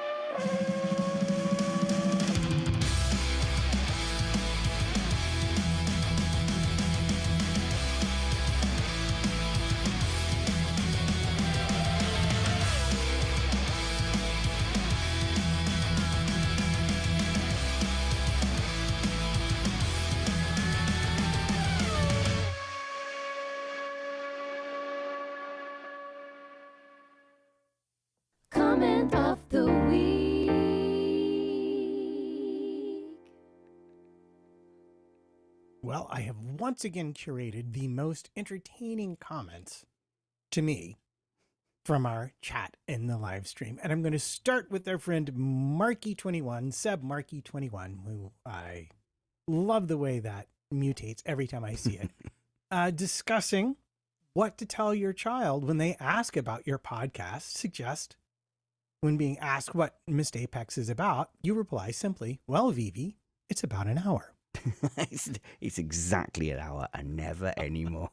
Comment of the week. Well, I have once again curated the most entertaining comments to me from our chat in the live stream. And I'm going to start with our friend Marky21, Seb Marky21, who I love the way that mutates every time I see it, discussing what to tell your child when they ask about your podcast. Suggest, when being asked what Missed Apex is about, you reply simply, well, Vivi, it's about an hour. It's exactly an hour and never anymore.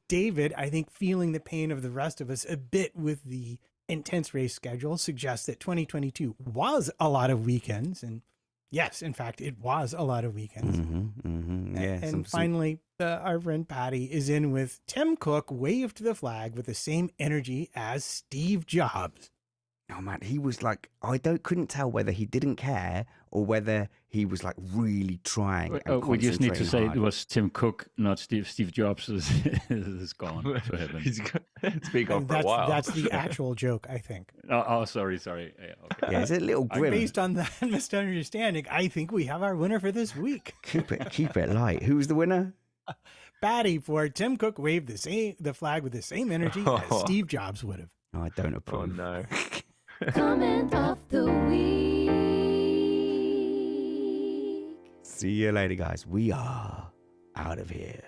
David, I think feeling the pain of the rest of us a bit with the intense race schedule, suggests that 2022 was a lot of weekends. And yes, in fact, it was a lot of weekends. Yeah, and finally, our friend Patty is in with Tim Cook waved the flag with the same energy as Steve Jobs. Oh man, he was like, couldn't tell whether he didn't care or whether he was like really trying. We just need to say hard. it was Tim Cook, not Steve. Steve Jobs is gone to heaven. It's been gone And for a while. that's the actual joke, I think. Sorry. Yeah, okay. Yeah, it's a little grim. Based on that misunderstanding, I think we have our winner for this week. Keep it light. Who was the winner? Patty for Tim Cook waved the flag with the same energy as Steve Jobs would have. Oh, I don't Oh approve. no. Comment of the week. See you later, guys. We are out of here.